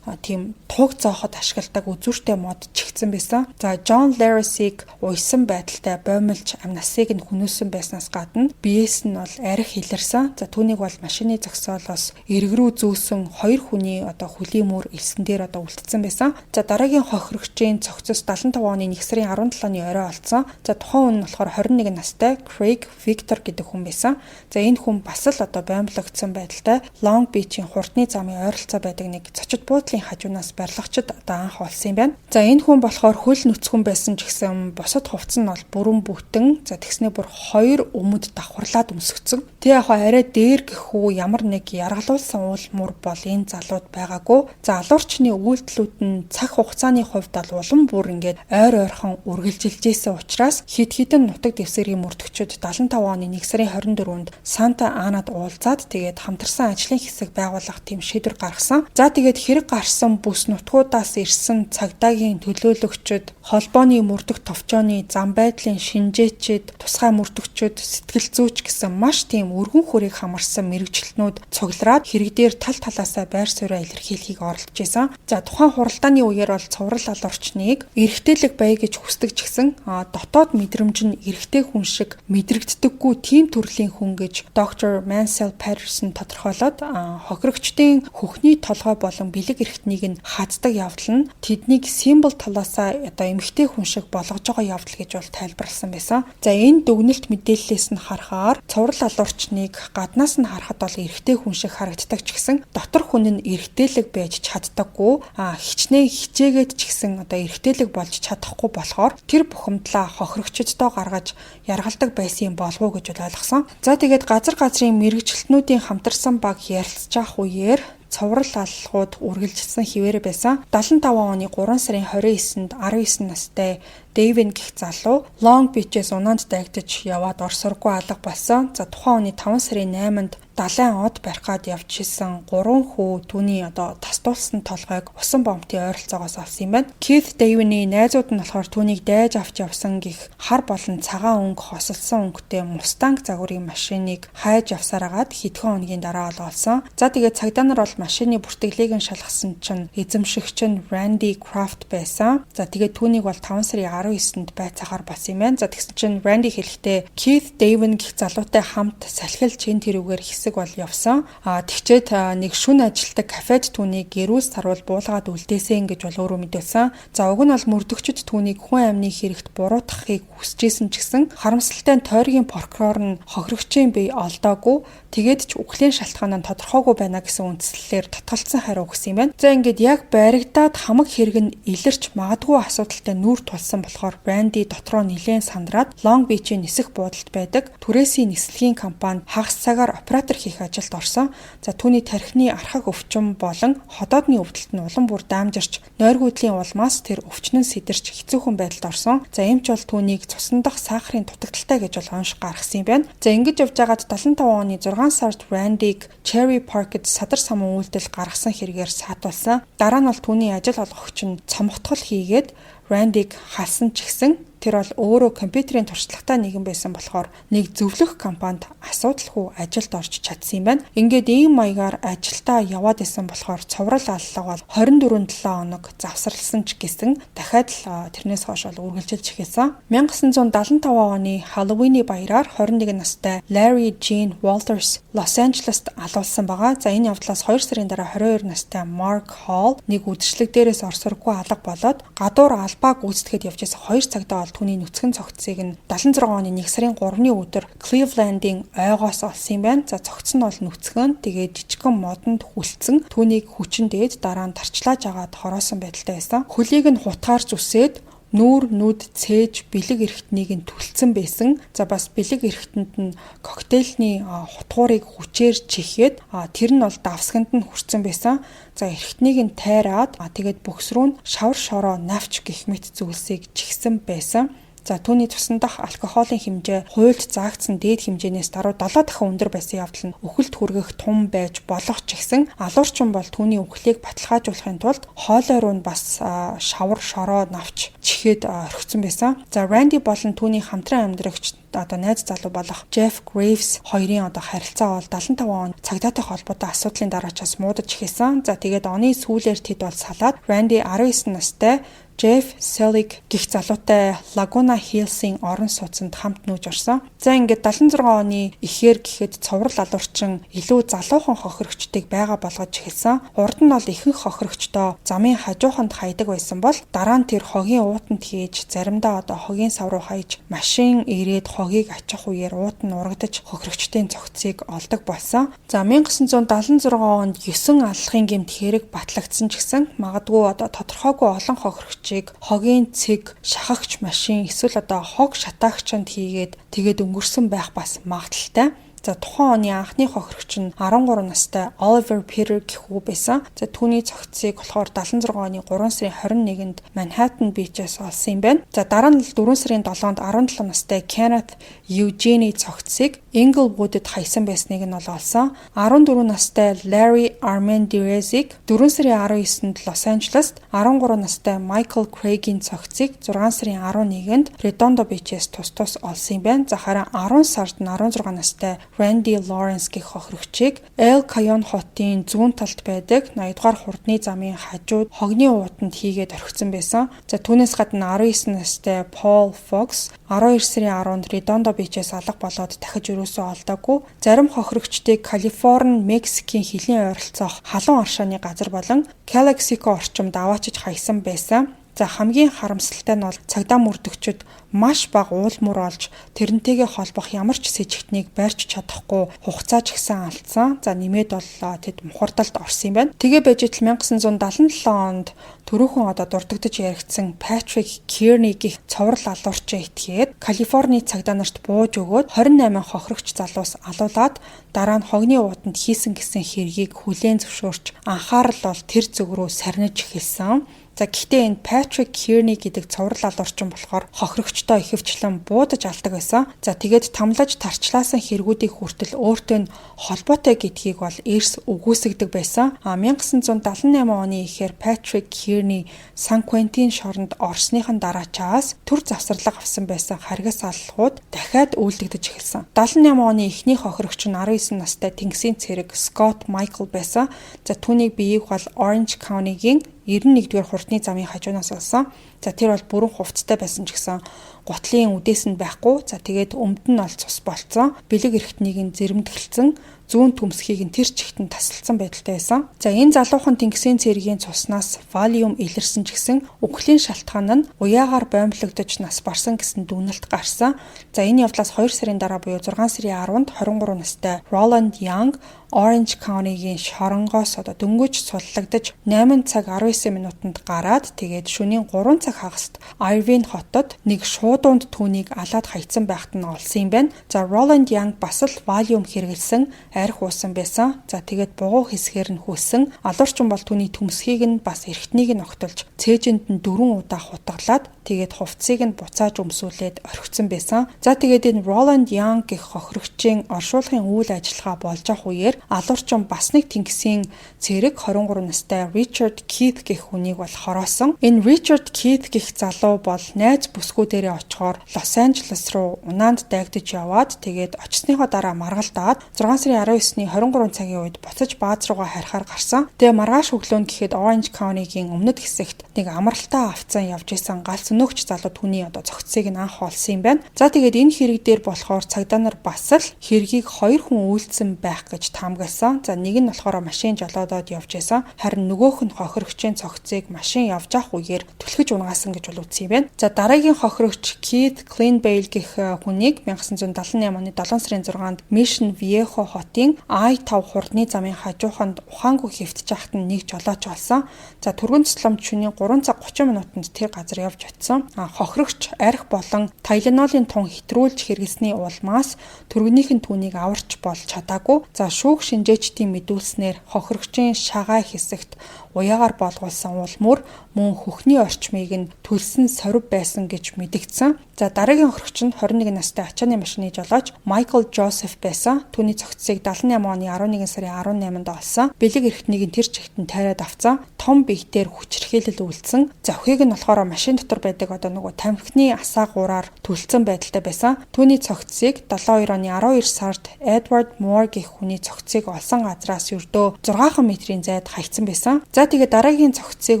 тийм туг зооход ашигладаг үзүүртэй мод чигдсэн байсан. За John Laras-ыг уйсан байдалтай боомлж амнасыг нь хүнөөсөн байснаас гадна биеэс нь бол арх илэрсэн. За түүнийг бол машины зогсоолоос эрг рүү зөөсөн 2 хүний хөлийн мөр элсэн дээр үлдсэн байсан. За дараагийн хохирогчийн цогцос 75 оны 1 сарын 17-ны орой олцсон. За тухайн хүн нь болохоор 21 настай Craig Victor гэдэг хүн байсан. За энэ хүн бас л боомлогдсон байдалтай Long Beach-ийн хурдны замын ойролцоо байдаг нэг цочид буудлын хажуунаас барилгачид анх олсон юм байна. За энэ хүн болохоор хөл нүцгэн байсан ч гэсэн бусад хувцс нь бол бүрэн бүтэн. За тэгснээ бүр 2 өмд давхарлаад өмсгцэн. Тэ яг арай дээр гэхүү ямар нэг яргалуулсан уулмөр бол энэ залууд байгаагүй. За алуурчны үйлдэлүүд нь цаг хугацааны хувьд бол улам бүр ингээд ойр ойрхон үргэлжилжсэн учраас хид хідэн нутаг дэвсгэрийн мөрдөгчид 75 оны 1 сарын 24-нд Санта Анад уулзаад тэгээд хамтарсан ажлын хэсэг байгуулах тийм шийдвэр гаргасан. За тэгээд хэрэг гарсан бүс нутгуудаас ирсэн цагдаагийн төлөөлөгчид, холбооны мөрдөх товчооны зам байдлын шинжээчид, тусгай мөрдөгчид, сэтгэл зүйч гэсэн маш тийм өргөн хүрийг хамарсан мэрэгчлэнүүд цуглараад хэрэг дээр тал талаасаа байр сууриа илэрхийлэхийг оролдож байсан. За тухайн хуралдааны үеэр бол цоврал алуурчныг эрэгтэйлэг бай гэж хүсдэг ч гэсэн дотоод мэдрэмж нь эрэгтэй хүн шиг мэдрэгддэггүй тийм төрлийн хүн гэж доктор Mansell Patterson тодорхойлоод хохирогчдын хөхний толгой болон бэлэг эрхтнийг нь хаддаг явдал нь тэднийг символ талаасаа эмэгтэй хүн шиг болгож байгаа явдал гэж бол тайлбарласан байсан. За энэ дүгнэлт мэдээллээс нь харахаар цоврал алуурчныг гаднаас нь харахад бол эрэгтэй хүн шиг харагддаг ч гэсэн дотор хүн нь эрэгтэйлэг байж чаддаггүй хичнээн хичээгээд ч гэсэн эрэгтэйлэг болж чадахгүй болохоор тэр бухимдлаа хохирогчдоо гаргаж яргалдаг байсан болов уу гэж ойлгосон. За тэгээд газрын мэрэгчлэтнүүдийн хамтарсан баг ярилцах үеэр цоврал алхууд үргэлжилсэн хിവэрэ байсан. 75 оны 3 сарын 29-нд 19 настай Дэвин гэх залуу Long Beach-ээс унаанд дайгдаж яваад орсоргүй алга болсон. За тухайн оны 5 сарын 8-нд далайн од барихад явж исэн 3 хүү түүний тастуулсан толгойг усан бомбын ойролцоогоос авсан юм байна. Keith David-ийн найзууд нь болохоор түүнийг дайж авч явсан гих хар болон цагаан өнгө хосолсон өнгөтэй Mustang загварын машиныг хайж авсараагаад хэдхэн хоногийн дараа олсон. За тэгээд цагдаа нар бол машины бүртгэлийг нь шалгасан чинь эзэмшигч нь Randy Kraft байсан. За тэгээд түүнийг бол 5 сарын 19-нд байцаагаар болсон юм байна. За тэгсэн чинь Randy хэлэхдээ Keith David гэх залуутай хамт салхилж энэ тэрүүгээр хэсэг бол явсан. Тэгчээд нэг шүн ажилтдаг кафед түүнийг гэрүүл сарвал буулгаад үлдээсэн гэж бол өөрөө мэдүүлсэн. За уг нь бол мөрдөгчд түүнийг хүн амны хэрэгт буруутгахыг хүсэжсэн ч гэсэн харамсалтай нь тойргийн прокурор нь хохирогчийн бие олдоогүй. Тэгээд ч үхлийн шалтгаан нь тодорхойгүй байна гэсэн үндслэлээр татгалцсан хариу өгсөн юм байна. За ингээд яг баригдаад хамаг хэрэг нь илэрч магадгүй асуудалтай нүүр тулсан болохоор Randy дотроо нэлээд сандраад Long Beach-ийн нисэх буудалд байдаг түрээсийн нислэгийн компанид хагас цагаар оператор хийх ажилд орсон. За түүний тархины архаг өвчин болон ходоодны өвдөлт нь улам бүр даамжирч нойргүйдлийн улмаас тэр өвчин нь сидэрч хэцүүхэн байдалд орсон. За эмч бол түүнийг цусан дах сахарын дутагдaltaй гэж бол онш гаргасан юм байна. За ингэж явж байгаад 75 оны 6 сард Randy-г Cherry Park-д садар самун үйлдэл гаргасан хэрэгээр саатуулсан. Дараа нь бол түүний ажил олгогч нь цомгтгол хийгээд Randy-г халсан ч гэсэн тэр бол өөрөө компьютерийн туршлагатай нэгэн байсан болохоор нэг зөвлөх компанид асуудалгүй ажилд орж чадсан юм байна. Ингээд ийм маягаар ажилдаа яваад исэн болохоор цоврал аллага бол 24-7 хоног завсарласан ч гэсэн дахиад л тэрнээс хойш бол үргэлжилж эхэлсэн. 1975 оны Halloween-ийн баяраар 21 настай Larry Gene Walters Los Angeles-т алуулсан байгаа. За энэ явдлаас 2 сарын дараа 22 настай Mark Hall нэг үдшилэг дээрээс орсоргүй алга болоод гадуур албааг гүйцэтгэхэд явж байсан 2 цагтаа түүний нүцгэн цогцсыг нь 76 оны 1 сарын 3-ны өдөр Cleveland-ийн ойгоос олсон юм байна. За цогц нь бол нүцгэн тэгээд жижигхэн модонд хүлцэн түүнийг хүчин дээд дараа нь тарчлааж агаад хороосон байдалтай байсан. Хөлийг нь хутгаарч үсээд нүүр нүд цээж бэлэг эрхтнийг нь түлцсэн байсан. За бас бэлэг эрхтэнд нь коктейльний хутгуурыг хүчээр чихээд тэр нь бол давсганд нь хүрсэн байсан. За эрхтнийг нь тайраад тэгээд бөкс рүү нь шавар шороо навч гэх мэт зүйлсийг чихсэн байсан. За түүний цусан дах алкоголын хэмжээ хуульд заагдсан дээд хэмжээнээс даруй 7 дахин өндөр байсан явдал нь үхэлд хүргэх тум байж болох ч гэсэн алуурчин бол түүний үхлийг баталгаажуулахын тулд хоолой руу нь бас шавар шороо навч чихээд орхисон байсан. За Randy болон түүний хамтран амьдрагч найз залуу болох Jeff Graves хоёрын харилцаа бол 75 он цагдаатай холбоотой асуудлын дараачаас муудаж эхэлсэн. За тэгээд оны сүүлээр тэд бол салаад Randy 19 настай Jeff Selig гих залуутай Laguna Hills-ийн орон сууцнд хамт нүүж орсон. За ингээд 76 оны ихээр гэхэд цоврал алуурчин илүү залуухан хохирогчдыг байгаа болгож эхэлсэн. Урд нь бол ихэнх хохирогчдоо замын хажууханд хайдаг байсан бол дараа нь тэр хогийн уутанд хийж заримдаа хогийн сав руу хаяж машин ирээд хогийг ачих үеэр уут нь урагдаж хохирогчдын цогцыг олдог болсон. За 1976 онд 9 аллахын гэмт хэрэг батлагдсан ч гэсэн магадгүй тодорхойгүй олон хохирогч хогийн цэг, шахагч машин эсвэл хог шатаагчанд хийгээд тэгээд өнгөрсөн байх бас магадaltaй. За тухайн оны анхны хохирогч нь 13 настай Oliver Peter гэх хүү байсан. За түүний цогцыг болохоор 76 оны 3 сарын 21-нд Manhattan Beach-ээс олсон юм байна. За дараа нь 4 сарын 7-нд 17 настай Kenneth Eugene цогцыг Inglewood-д хаясан байсныг нь олсон. 14 настай Larry Armendariz-ыг 4 сарын 19-нд Los Angeles-д, 13 настай Michael Craig-ийн цогцыг 6 сарын 11-нд Redondo Beach-ээс тус олсон юм байна. За харин 10 сард нь 16 настай Randy Lawrence гэх хохирогчийг El Cajon хотын зүүн талд байдаг 80-р хурдны замын хажууд хогны уутанд хийгээд орхисон байсан. За түүнээс гадна 19 настай Paul Fox 12 сарын 10-нд Redondo Beach-ээс алга болоод дахиж өрөөсөө олдоогүй. Зарим хохирогчдыг Калифорни, Мексикийн хилийн ойролцоох халуун оршааны газар болон Calexico орчимд аваачиж хаясан байсан. За хамгийн харамсалтай нь бол цагдаа мөрдөгчд маш бага уулмөр олж тэрнтэйгээ холбох ямар ч сэжигтнийг барьж чадахгүй хугацаа ч гэсэн алдсан. За нэмээд бол тэд мухардалд орсон юм байна. Тэгээ байж 1977 онд төрөөхөн дурддагдж яригдсан Patrick Kearney гэх цоврал алуурчин этгээд Калифорни цагдаа нарт бууж өгөөд 28 хохирогч залуус алуулаад дараа нь хогны уутанд хийсэн гэсэн хэргийг хүлээн зөвшөөрч анхаарал бол тэр зүг рүү сарниж эхэлсэн. За гэхдээ энэ Patrick Kearney гэдэг цуврал алуурчин болохоор хохирогчтой ихэвчлэн буудаж алдаг байсан. За тэгээд тамлаж тарчлаасан хэрэгүүдийг хүртэл өөртөө холбоотой гэдгийг бол эрс үгүйсгдэг байсан. 1978 оны ихээр Patrick Kearney San Quentin шоронд орсныхан дараачаас төр завсарлага авсан байсан харгас аллахууд дахиад үйлдэгдэж эхэлсэн. 78 оны эхний хохирогч нь 19 настай тэнгисийн цэрэг Scott Michael байсан. За түүнийг биеийг бол Orange County-гийн 91-р хурдны замын хажуунаас олсон. За тэр бол бүрэн хувцастай байсан ч гэсэн гутлын үдээс нь байхгүй. За тэгээд өмд нь ол цус болцсон. Бэлэг эрхтнийг нь зэрэмдэглэсэн. Зүүн төмсхийг нь тэр чигтэн тасалсан байдалтай байсан. За энэ залуухан тэнгисийн цэргийн цуснаас валиум илэрсэн ч гэсэн үхлийн шалтгаан нь уяагаар боомлогдож нас барсан гэсэн дүгнэлт гарсан. За энэ явдлаас 2 сарын дараа буюу 6 сарын 10-нд 23 настай Roland Young Orange County-гийн шоронгоос дөнгөж суллагдаж 8 цаг 19 минутанд гараад тэгээд шөнийн 3 цаг хагаст Irvine хотод нэг шуудуунд түүнийг алаад хайцсан байхад нь олсон юм байна. За Roland Young бас л валиум хэрэгэлсэн арх уусан байсан. За тэгээд бугуу хэсгээр нь хөөсөн. Алуурчин бол түүний төмсхийг нь бас эргэтнийг нь огтолж цээжинд нь 4 удаа хутгалаад тэгээд хувцсыг нь буцааж өмсүүлээд орхисон байсан. За тэгээд энэ Roland Young гэх хохирогчийн оршуулгын үйл ажиллагаа болж авах үеэр алуурчин бас нэг тэнгисийн цэрэг 23 настай Richard Keith гэх хүнийг бол хороосон. Энэ Richard Keith гэх залуу бол найз бүсгүүдээрээ очихоор Лос Анжелес руу унаанд дайгдаж яваад тэгээд очсныхоо дараа маргалдаад 6 сарын 19-ний 23 цагийн үед буцаж бааз руугаа харихаар гарсан. Тэгээ маргааш өглөөнд гэхэд Orange County-гийн өмнөд хэсэгт нэг амралтаа авцсан явж исэн галц өнөөгч залуу түүний зогцсыг нь анх олсон юм байна. За тэгээд энэ хэрэг дээр болохоор цагдаа нар бас л хэргийг 2 хүн үйлдсэн байх гэж таамагласан. За нэг нь болохоор машин жолоодоод явж исэн. Харин нөгөөх нь хохирогчийн цогцыг машин явж авах үеэр түлхэж унагаасан гэж үзсэн юм байна. За дараагийн хохирогч Keith Cleanbale гэх хүнийг 1978 оны 7 сарын 6-нд Mission Viejo хотын I-5 хурдны замын хажууханд ухаангүй хэвтэж байхад нь нэг жолооч олсон. За түргэн цэцлэмж шөнийн 3 цаг 30 минутанд тэр газар явж очсон. Хохирогч арх болон Tylenol-ын тун хэтрүүлж хэрэглэсний улмаас түргэнийх нь түүнийг аварч болж чадаагүй. За шүүх шинжээчдийн мэдүүлснээр хохирогчийн шагаа хэсэгт уяагаар болгуулсан улмөр мөн хөхний орчмыг нь төлсөн сорив байсан гэж мэдэгдсэн. За дараагийн хохирогч нь 21 настай ачааны машины жолооч Michael Joseph байсан. Түүний цогцсыг 78 оны 11 сарын 18-нд олсон. Бэлэг эрхтнийг нь тэр чигтэн тайраад авцсан. Том биетээр хүчирхийлэл үйлдсэн. Завхийг нь болохоор машин дотор байдаг нөгөө тамхины асаагуураар төлцсөн байдалтай байсан. Түүний цогцсыг 72 оны 12 сард Edward Moore гэх хүний цогцсыг олсон газраас ердөө 6 метрийн зайд хайцсан байсан. За тэгээд дараагийн цогцсыг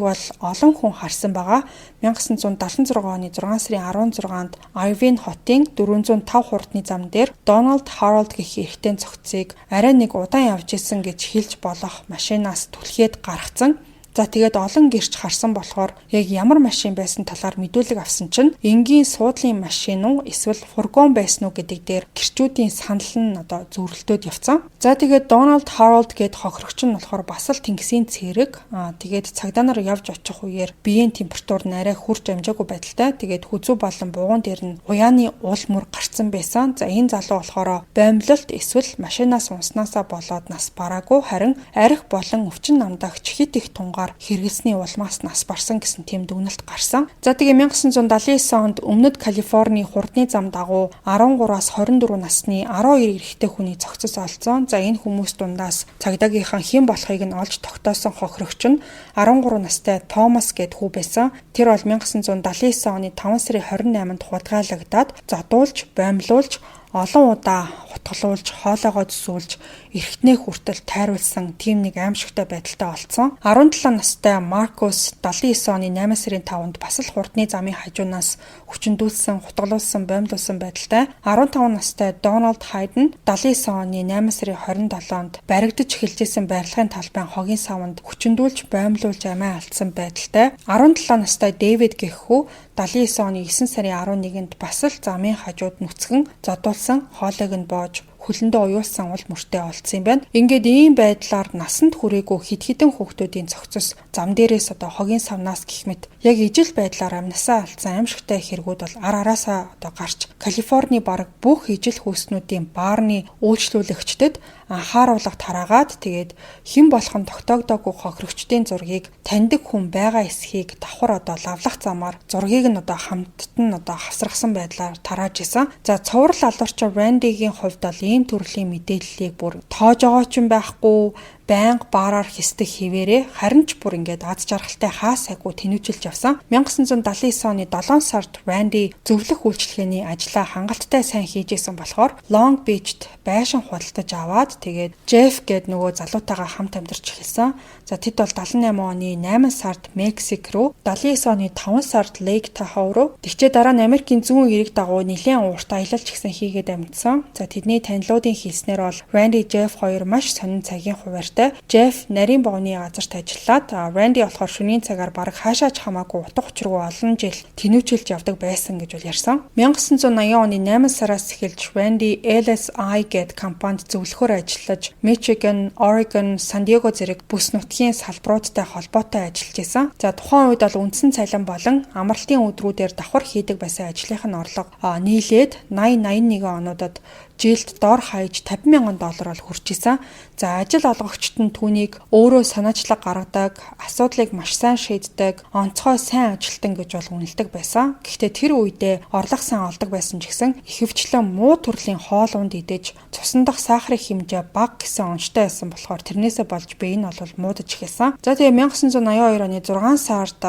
бол олон хүн харсан байгаа. 1976 оны 6 сарын 16-нд Irvine хотын 405 хурдны зам дээр Donald Harold гэх эрэгтэй цогцсыг арай нэг удаан явж исэн гэж хэлж болох машинаас түлхээд гаргацсан. За тэгээд олон гэрч харсан болохоор яг ямар машин байсан талаар мэдүүлэг авсан чинь энгийн суудлын машин уу эсвэл фургон байсан уу гэдэг дээр гэрчүүдийн санал нь зөвлөлтөд явцсан. За тэгээд Donald Harold гээд хохирогч нь болохоор бас л тэнгисийн цэрэг. Тэгээд цагдаа нар явж очих үеэр биеийн температур нь арай хүрч амжаагүй байдалтай. Тэгээд хүзүү болон бугуун дээр нь уяаны уул мөр гарцсан байсан. За энэ залуу болохоор боомлолт эсвэл машинаас унснаасаа болоод нас бараагүй харин арх болон өвчин намдагч хит их тунгаар хэрэглэсний улмаас нас барсан гэсэн тийм дүгнэлт гарсан. За тэгээ 1979 онд өмнөд Калифорни хурдны зам дагуу 13-аас 24 насны 12 эрэгтэй хүний цогцос олцсон. За энэ хүмүүс дундаас цагдаагийнхан хэн болохыг нь олж тогтоосон хохирогч нь 13 настай Томас гэд хүү байсан. Тэр бол 1979 оны 5 сарын 28-нд худгайлагдаад задуулж, боомлуулж олон удаа хутгалуулж, хоолоогоо зүсүүлж, эргэтнээ хүртэл тайруулсан тийм нэг аимшигтай байдалтай олцсон. 17 настай Маркус 79 оны 8 сарын 5-нд бас л хурдны замын хажуунаас хүчндүүлсэн, хутгалуулсан, боомлуулсан байдалтай. 15 настай Donald Hayden 79 оны 8 сарын 27-нд баригдаж эхэлжсэн барилгын талбайн хогийн савнд хүчндүүлж, боомлуулж амиа алдсан байдалтай. 17 настай David гэх хүү 79 оны 9 сарын 11-нд бас л замын хажууд нүцгэн задуулсан, хоолойг нь боож хөлөндөө уюулсан уул мөртэй олдсон юм байна. Ингээд ийм байдлаар насанд хүрээгүй хэд хэдэн хүүхдүүдийн цогцос зам дээрээс хогийн савнаас гэх мэт яг ижил байдлаар амнасаа алдсан аимшигтай хэрэгүүд бол араасаа гарч Калифорни бараг бүх ижил хүйснүүдийн баарны үйлчлүүлэгчдэд анхааруулга тараагаад тэгээд хэн болох нь тогтоогдоогүй хохирогчдын зургийг таньдаг хүн байгаа эсхийг давхар лавлах замаар зургийг нь хамттад нь хавсрагсан байдлаар тарааж исэн. За цуврал алуурчин Рандигийн хувьд бол ийм төрлийн мэдээллийг бүр тоож байгаа ч юм байхгүй, байнга баараар хэсдэг хിവэрээ харин ч бүр ингээд аз жаргалтай хаа сайгүй тэнүүжилж явсан. 1979 оны 7 сард Ранди зөвлөх үйлчлэгээний ажлаа хангалттай сайн хийжсэн болохоор Long Beach-т байшин худалдаж аваад тэгээд Jeff гээд нөгөө залуутайгаа хамт амьдарч эхэлсэн. За тэд бол 78 оны 8 сард Мексик руу, 79 оны 5 сард Lake Tahoe руу, тэгчээ дараа нь Америкийн зүүн эрэг дагуу нэлээд урт аялалч гисэн хийгээд амьдсан. За тэдний танилуудын хэлснээр бол Randy Jeff хоёр маш сонин цагийн хуваарьтай. Jeff нарийн богоны газарт ажиллаад, Randy болохоор шөнийн цагаар бараг хаашаач хамаагүй утга учиргүй олон жил тэнүүжилж явдаг байсан гэж бол ярьсан. 1980 оны 8 сараас эхэлж Randy LSI гээд компанид зөвлөхөөр ажиллаж, Michigan, Oregon, San Diego зэрэг бүс нутгийн салбаруудтай холбоотой ажиллаж исэн. За тухайн үед бол үндсэн цалин болон амралтын өдрүүдээр давхар хийдэг байсан ажлынх нь орлого нийлээд 80-81 онуудад жилд дор хаяж $50,000 бол хүрч исэн. За ажил олгогчд нь түүнийг өөрөө санаачлаг гаргадаг, асуудлыг маш сайн шийддэг, онцгой сайн ажилтан гэж бол үнэлдэг байсан. Гэхдээ тэр үедээ орлого сайн олдог байсан ч гэсэн ихэвчлэн муу төрлийн хоол унд идэж, цусан дахь сахарын хэмжээ бага гэсэн онцтой байсан болохоор тэрнээсээ болж бие нь бол муудаж эхэлсэн. За тэгээ 1982 оны 6 сард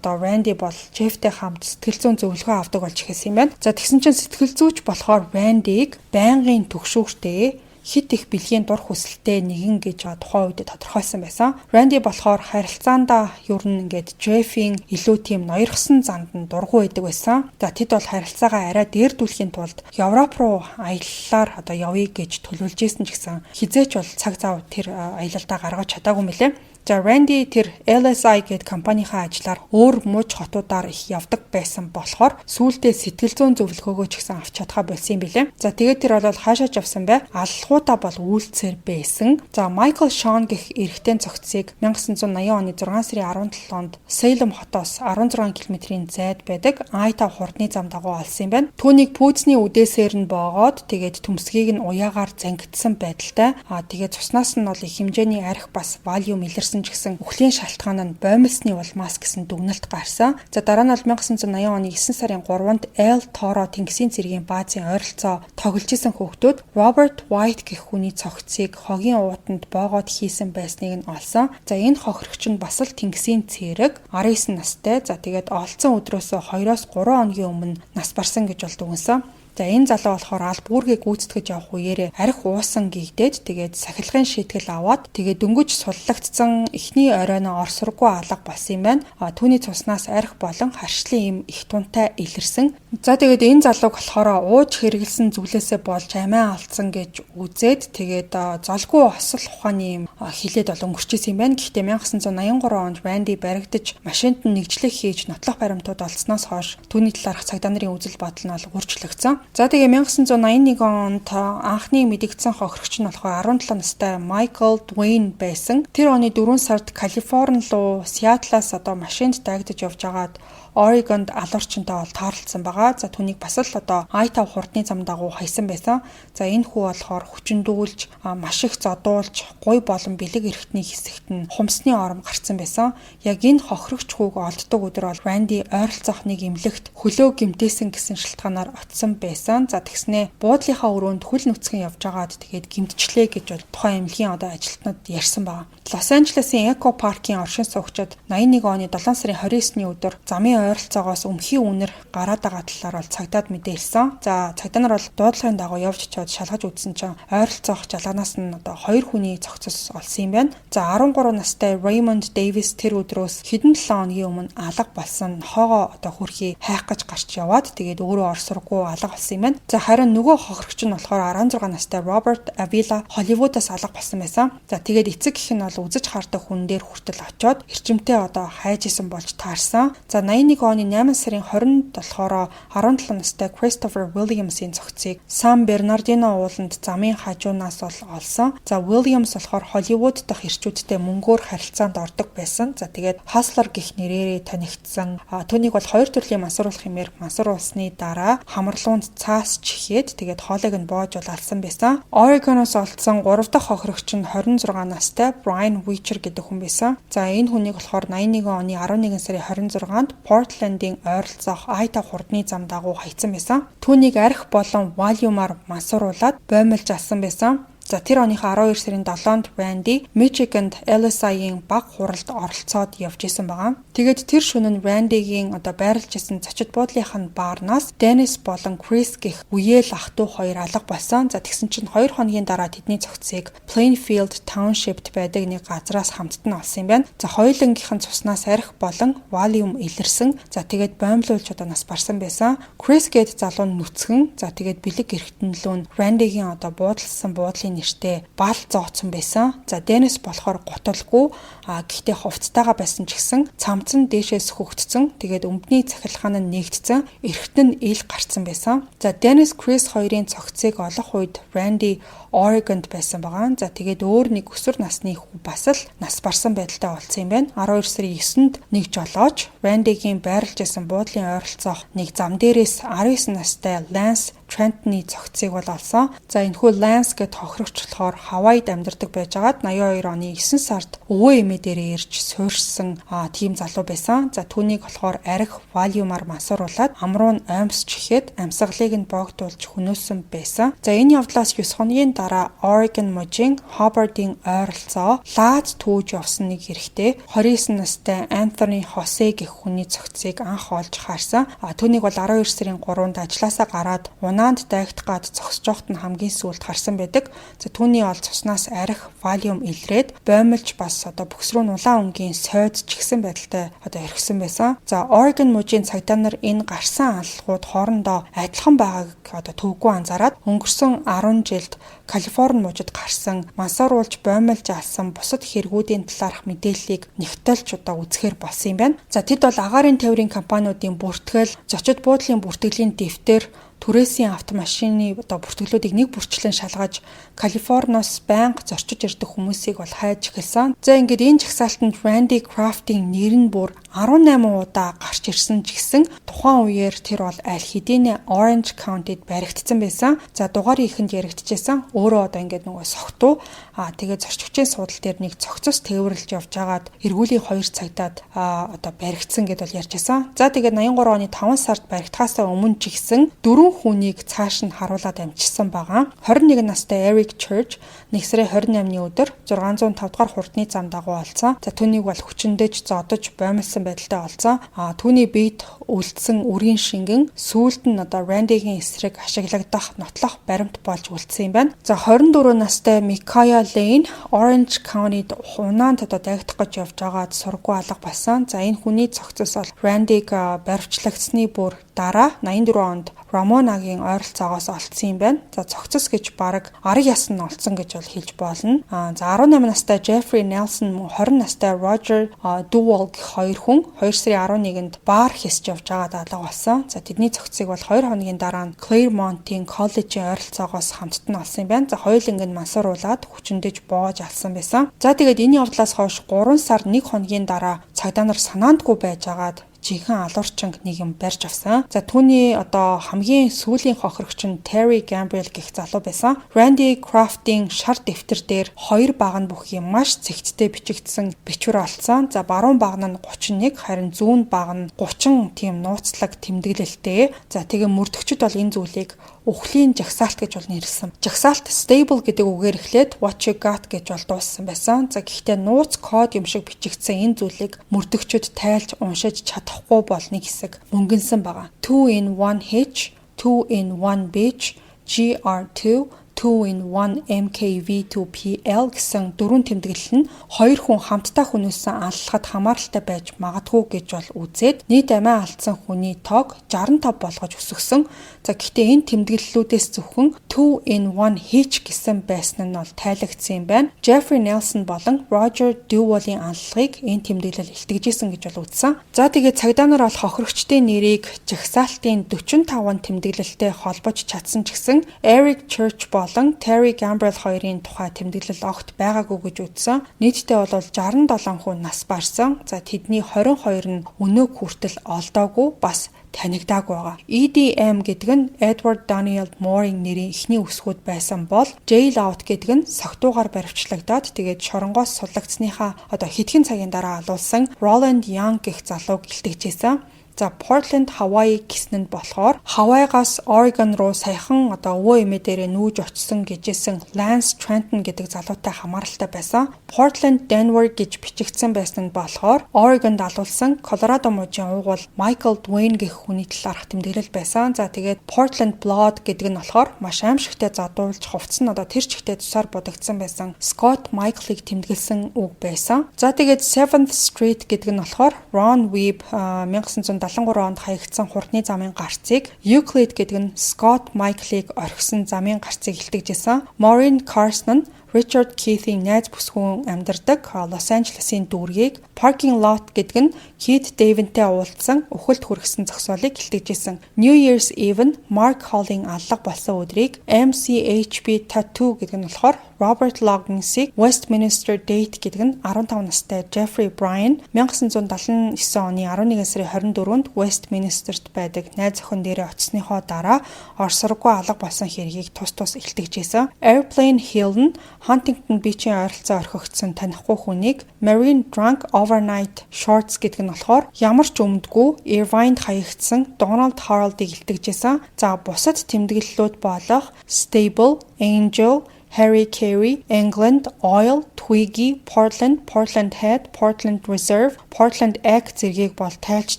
Randy бол Jeff-тэй хамт сэтгэл зүйн зөвлөгөө авдаг болж эхэлсэн юм байна. За тэгсэн чинь сэтгэл зүйч болохоор Randy-г байнгын түгшүүртэй хит их бэлгийн дур хүсэлтэй нэгэн гэж тухайн үед тодорхойлсон байсан. Randy болохоор харилцаандаа ер нь ингээд Jeff-ийн илүү тийм ноёрхсон занд нь дургу байдаг байсан. За тэд бол харилцаагаа арай дээрдүүлэхийн тулд Европ руу аяллаар явъя гэж төлөвлөж исэн ч гэсэн хизээч бол цаг зав тэр аялалдаа гаргаж чадаагүй мөлий. За Randy тэр LSI гээд компанийнхаа ажлаар өөр мууч хотуудаар их явдаг байсан болохоор сүүлдээ сэтгэл зүйн зөвлөгөөгөө ч гэсэн авч чадхаа болсон юм билээ. За тэгээд тэр бол хаашаач явсан бэ? Аллахуудаа бол үйлцээр байсан. За Michael Sean гэх эрэгтэй цогцсыг 1980 оны 6 сарын 17-нд Salem хотоос 16 км-ийн зайд байдаг I-5 хурдны зам дагуу олсон юм байна. Түүнийг пүүцний үдээсээр нь боогоод тэгээд төмсгийг нь уяагаар зангидсан байдалтай. Тэгээд цуснаас нь бол их хэмжээний арх бас валюм илэрсэн ч гэсэн үхлийн шалтгаан нь боомлсны улмаас гэсэн дүгнэлт гарсан. За дараа нь 1980 оны 9 сарын 3-нд El Toro тэнгисийн цэргийн баазын ойролцоо тоглож исэн хүүхдүүд Robert White гэх хүний цогцыг хогийн уутанд боогоод хийсэн байсныг нь олсон. За энэ хохирогч нь бас л тэнгисийн цэрэг 19 настай. За тэгээд олцсон өдрөөсөө 2-3 хоногийн өмнө нас барсан гэж бол дүгнсэн. За энэ залуу болохоор аль бүргийг гүйцэтгэж явах үеэрээ арх уусан гэгдээд тэгээд сахилгын шийтгэл аваад тэгээд дөнгөж суллагдсан эхний оройноо орсоргүй алга болсон юм байна. Түүний цуснаас арх болон харшлын им их тунтай илэрсэн. За тэгээд энэ залууг болохоор ууж хэрэгэлсэн зүйлээсээ болж амиа алдсан гэж үзээд тэгээд золгүй осол ухааны юм хилээд бол өнгөрчихсэн юм байна. Гэхдээ 1983 онд Randy баригдаж машинд нь нэгжлэх хийж нотлох баримтууд олцсноос хойш түүний талаарх цагдаа нарын үзэл бодол нь бол үржлэгдсэн. За тэгээ 1981 онд анхны мэдэгдсэн хохирогч нь болохоор 17 настай Michael Dwayne байсан. Тэр оны 4 сард Калифорни руу Сиэтлаас машинд дайгдаж явж байгаад Орегонд алуурчинтай бол таарлцсан байгаа. За түүнийг бас л I-5 хурдны зам дагуу хайсан байсан. За энэ хүү болохоор хүчндүүлж, маш их зодуулж, гуй болон бэлэг эрэхтний хэсэгт нь хумсны ором гарцсан байсан. Яг энэ хохирогч хүүг олддог өдөр бол Randy ойролцоохныг эмнэлэгт хөлөө гэмтээсэн гэсэн шалтгаанаар очсон байсан. За тэгснээ буудлынхаа өрөөнд хөл нүцгэн явж байгаад тэгээд гэмтчлээ гэж бол тухайн эмнэлгийн ажилтнууд ярьсан байна. Лос Анжелесын Eco Park-ийн оршин суугчид 81 оны 7 сарын 29-ны өдөр замын ойролцоогоос өмхийн үнэр гараад байгаа талаар бол цагдаад мэдээлсэн. За цагдаа нар бол дуудлагын дагуу явж очиод шалгаж үзсэн чинь ойролцоох жалганаас нь 2 хүний цогцос олсон юм байна. За 13 настай Raymond Davis тэр өдрөөс хэдэн 7 хоногийн өмнө алга болсон нохоогоо хөрхий хайх гэж гарч яваад тэгээд өөрөө орсоргүй алга болсон юм байна. За харин нөгөө хохирогч нь болохоор 16 настай Роберт Авила Холливуудаас алга болсон байсан. За тэгээд эцэг гэх нь бол үзэж хардаг хүн дээр хүртэл очиод эрчимтэй одоо хайж исэн болж таарсан. За 81 оны 8 сарын 20-нд болохоор 17 настай Christopher Williams-ийн цогцыг San Bernardino ууланд замын хажуунаас бол олсон. За Williams болохоор Холливуд дахь эрчүүдтэй мөнгөөр харилцаанд ордог байсан. За тэгээд Hustler гэх нэрээр танигдсан. Түүнийг бол 2 төрлийн масууруулах хэмээр масууруулсны дараа хамарлуунд цаас чихээд тэгээд хоолойг нь боож бол алсан байсан. Oregon-оос олдсон 3 дахь хохирогч нь 26 настай Brian Witcher гэдэг хүн байсан. За энэ хүнийг болохоор 81 оны 11 сарын 26-нд Portland-ийн ойролцоох Idaho хурдны зам дагуу хайцсан байсан. Түүнийг арх болон валюмаар масууруулад боомлж алсан байсан. За тэр оныхоо 12 сарын 7-нд Randy Michigan-д LSI-ийн баг хуралд оролцоод явж исэн байгаа. Тэгээд тэр шөнө нь Randy-гийн одоо байрлаж исэн зочид буудлынхаа баарнаас Dennis болон Chris гэх үеэл ах トゥ хоёр алга болсон. За тэгсэн чинь 2 хоногийн дараа тэдний цогцыг Plainfield Township-д байдаг нэг газраас хамттан олсон юм байна. За хоёулангийнх нь цуснаас арх болон валюм илэрсэн. За тэгээд боомлуулж одоо нас барсан байсан. Chris гээд залуу нь нүцгэн. За тэгээд бэлэг эргэтнэлүүн Randy-гийн одоо буудалсан буудлын нэртэй бал зооцсон байсан. За Денис болохоор готолгүй гэхдээ хувцтайгаа байсан ч гэсэн цамцан дээшээс хөгтцэн. Тэгээд өмдний цахилгаан нь нэгдсэн. Эргэтэн нь ил гарцсан байсан. За Денис Крис хоёрын цогцыг олох үед Randy Oregon-д байсан байгаа. За тэгээд өөр нэг өсвөр насны хүү бас л нас барсан байдалтай болсон юм байна. 12 сарын 9-нд нэг жолооч Randy-гийн байрлаж байсан буудлын ойролцоох нэг зам дээрээс 19 настай Lance Trenton-ы цогцыг бол олсон. За энэхүү Lance гэд хохирогч болохоор Хавайд амьдардаг байжгаад 82 оны 9 сард өвөө эмээ дээрээ ирж суурьшсан тийм залуу байсан. За түүнийг болохоор арх валюмаар масууруулад амруу нь оймсч ихэд амьсгалыг нь боогдуулж хөнөөсөн байсан. За энэ явдлаас 9 хоногийн дараа Oregon мужийн Hubbard-ийн ойролцоо лаад түүж явсан нэг эрэгтэй 29 настай Anthony Jose гэх хүний цогцыг анх олж харсан. Түүнийг бол 12 сарын 3-нд ажилласаа гараад унаанд дайгдах гад зогсож байхад нь хамгийн сүүлд харсан байдаг. За түүний ол цуснаас арх валюм илрээд боомлж бас одоо бүхс рүү улаан өнгийн сойд чигсэн байдалтай одоо эргэсэн байсан. За Oregon мужийн цагдаа нар энэ гарсан алхууд хоорондоо адилхан байгааг одоо төвгүй анзаараад өнгөрсөн 10 жилд Калифорни мужид гарсан масууруулж боомлж алсан бусад хэрэгүүдийн талаарх мэдээллийг нэгтэлж одоо үзэхээр болсон юм байна. За тэд бол агаарын тээврийн компаниудын бүртгэл, зочид буудлын бүртгэлийн дэвтэр, түрээсийн автомашины одоо бүртгэлүүдийг нэг бүрчлэн шалгаж Калифорниос байнга зорчиж ирдэг хүмүүсийг бол хайж эхэлсэн. За ингээд энэ жагсаалтанд Randy Craft-ийн нэр нь бүр 18 удаа гарч ирсэн ч гэсэн тухайн үеэр тэр бол аль хэдийн Orange County-д баригдсан байсан. За дугаарын ихэнд яригдчихсэн. Өөрөө одоо ингээд нөгөө согтуу тэгээд зорчигчийн суудал дээр нэг цогцос тээвэрлж явж байгаад эргүүлийн 2 цагтаад одоо баригдсан гэдээ бол ярьжсэн. За тэгээд 83 оны 5 сард баригдахаас өмнө ч гэсэн 4 хүнийг цааш нь харуулад амжсан байгаа. 21 настай Eric Church 1 сарын 28-ны өдөр 605 дугаар хурдны зам дагуу олцсон. За түүнийг бол хүчнэдэж зодож боомлсон байдалтай олцсон. Түүний биед үлдсэн үрийн шингэн сүүлд нь одоо Randy-гийн эсрэг ашиглагдах нотлох баримт болж үлдсэн юм байна. За 24 настай Micaiah Lane Orange County-д унаанд одоо дайгдах гэж явж байгаад сургуу алга болсон. За энэ хүний цогцос бол Randy-г баривчлагдсны бүр дараа 84 онд Ramonaгийн ойролцоогоос олдсон юм байна. За цогцос гэж бараг арга ясан олцсон гэж бол хэлж болно. За 18 настай Jeffrey Nelson, 20 настай Roger Duval гэх хоёр хүн 2 сарын 11-нд баар хийсч явж байгаад алга болсон. За тэдний цогцыг бол 2 хоногийн дараа нь Claremont-ийн коллежийн ойролцоогоос хамттан олсон юм байна. За хоёуланг нь масууруулад хүчнэдэж боож алсан байсан. За тэгээд энэ явдлаас хойш 3 сар 1 хоногийн дараа цагдаа нар санаандгүй байж байгаад жинхэнэ алуурчинг нэг юм барьж авсан. За түүний одоо хамгийн сүүлийн хохирогч нь Terry Gambriel гэх залуу байсан. Randy Craft-ийн шар дэвтэр дээр 2 баг нь бүхий маш цэгцтэй бичигдсэн бичвэр олцсон. За баруун баг нь 31, харин зүүн баг нь 30 тийм нууцлаг тэмдэглэлтэй. За тэгээ мөрдөгчд бол энэ зүйлийг ухлийн жагсаалт гэж бол нэрлсэн. Жагсаалт stable гэдэг үгээр эхлээд what you got гэж бол дууссан байсан. За гэхдээ нууц код юм шиг бичигдсэн энэ зүйлийг мөрдөгчд тайлж уншиж чадахгүй бол нэг хэсэг мөнгөнсөн байгаа. 2 in 1 hitch, 2 in 1 bitch, GR2, 2-in-1 MKV2PL гэсэн дөрвөн тэмдэглэл нь хоёр хүн хамтдаа хүнөөсөн аллахад хамааралтай байж магадгүй гэж бол үзээд нийт амиа алдсан хүний тоог 65 болгож өсгсөн. За гэхдээ энэ тэмдэглэлүүдээс зөвхөн 2-in-1 Hitch гэсэн байсан нь бол тайлагдсан юм байна. Jeffrey Nelson болон Roger Dewall-ийн аллагыг энэ тэмдэглэл илтгэжсэн гэж бол үзсэн. За тэгээд цагдаа нар бол хохирогчдын нэрийг жагсаалтын 45 тэмдэглэлтэй холбож чадсан ч гэсэн Eric Church болон Terry Gambrell хоёрын тухай тэмдэглэл огт байгаагүй гэж үзсэн. Нийтдээ бол 67 хүн нас барсан. За тэдний 22 нь өнөө хүртэл олдоогүй бас танигдаагүй байгаа. EDM гэдэг нь Edward Daniel Moore-ийн нэрийн эхний үсгүүд байсан бол Jail Out гэдэг нь согтуугаар баривчлагдаад тэгээд шоронгоос суллагдсныхаа хэдхэн цагийн дараа алуулсан Roland Young гэх залууг илтгэжсэн. За Portland, Hawaii гэснэнд болохоор Хавайгаас Oregon руу саяхан өвөө эмээ дээрээ нүүж очсон гэжсэн Lance Trenton гэдэг залуутай хамааралтай байсан. Portland, Denver гэж бичигдсэн байсан нь болохоор Oregon-д алуулсан Colorado мужийн уугуул Michael Dwayne гэх хүний талаарх тэмдэглэл байсан. За тэгээд Portland Blood гэдэг нь болохоор маш аимшигтай задуулж хувцсан тэр чигтээ тусаар будагдсан байсан Scott Michael-ыг тэмдэглэсэн үг байсан. За тэгээд 7th Street гэдэг нь болохоор Ron Webb 1973 онд хаягдсан хурдны замын гарцыг, Euclid гэдэг нь Scott Michael-ыг орхисон замын гарцыг илтгэжсэн. Maureen Carson нь Richard Keith-ийн найз бүсгүйн амьдардаг Лос Анжелесын дүүргийг, Parking Lot гэдэг нь Keith David-тэй уулзсан үхэлд хүргэсэн зохицуулыг илтгэжсэн. New Year's Eve нь Mark Hall-ийн аллах болсон өдрийг, MCHB Tattoo гэдэг нь болохоор Robert Loggins-ийг, Westminster Date гэдэг нь 15 настай Jeffrey Bryan 1979 оны 11 сарын 24-нд Westminsterт байдаг найз охин дээрээ очсныхоо дараа орсоргүй алга болсон хэргийг тус илтгэжсэн. Airplane Hill нь Huntington Beach-ийн ойролцоо орхигдсон танихгүй хүнийг, Marine Drunk Overnight Shorts гэдэг нь болохоор ямар ч өмдгүү Irvine-д хаягдсан Donald Harold-ыг илтгэжсэн. За бусад тэмдэглэлүүд болох Stable, Angel, Harry Carey, England, Oil, Twiggy, Portland, Portland Head, Portland Reserve, Portland Egg зэргийг бол тайлж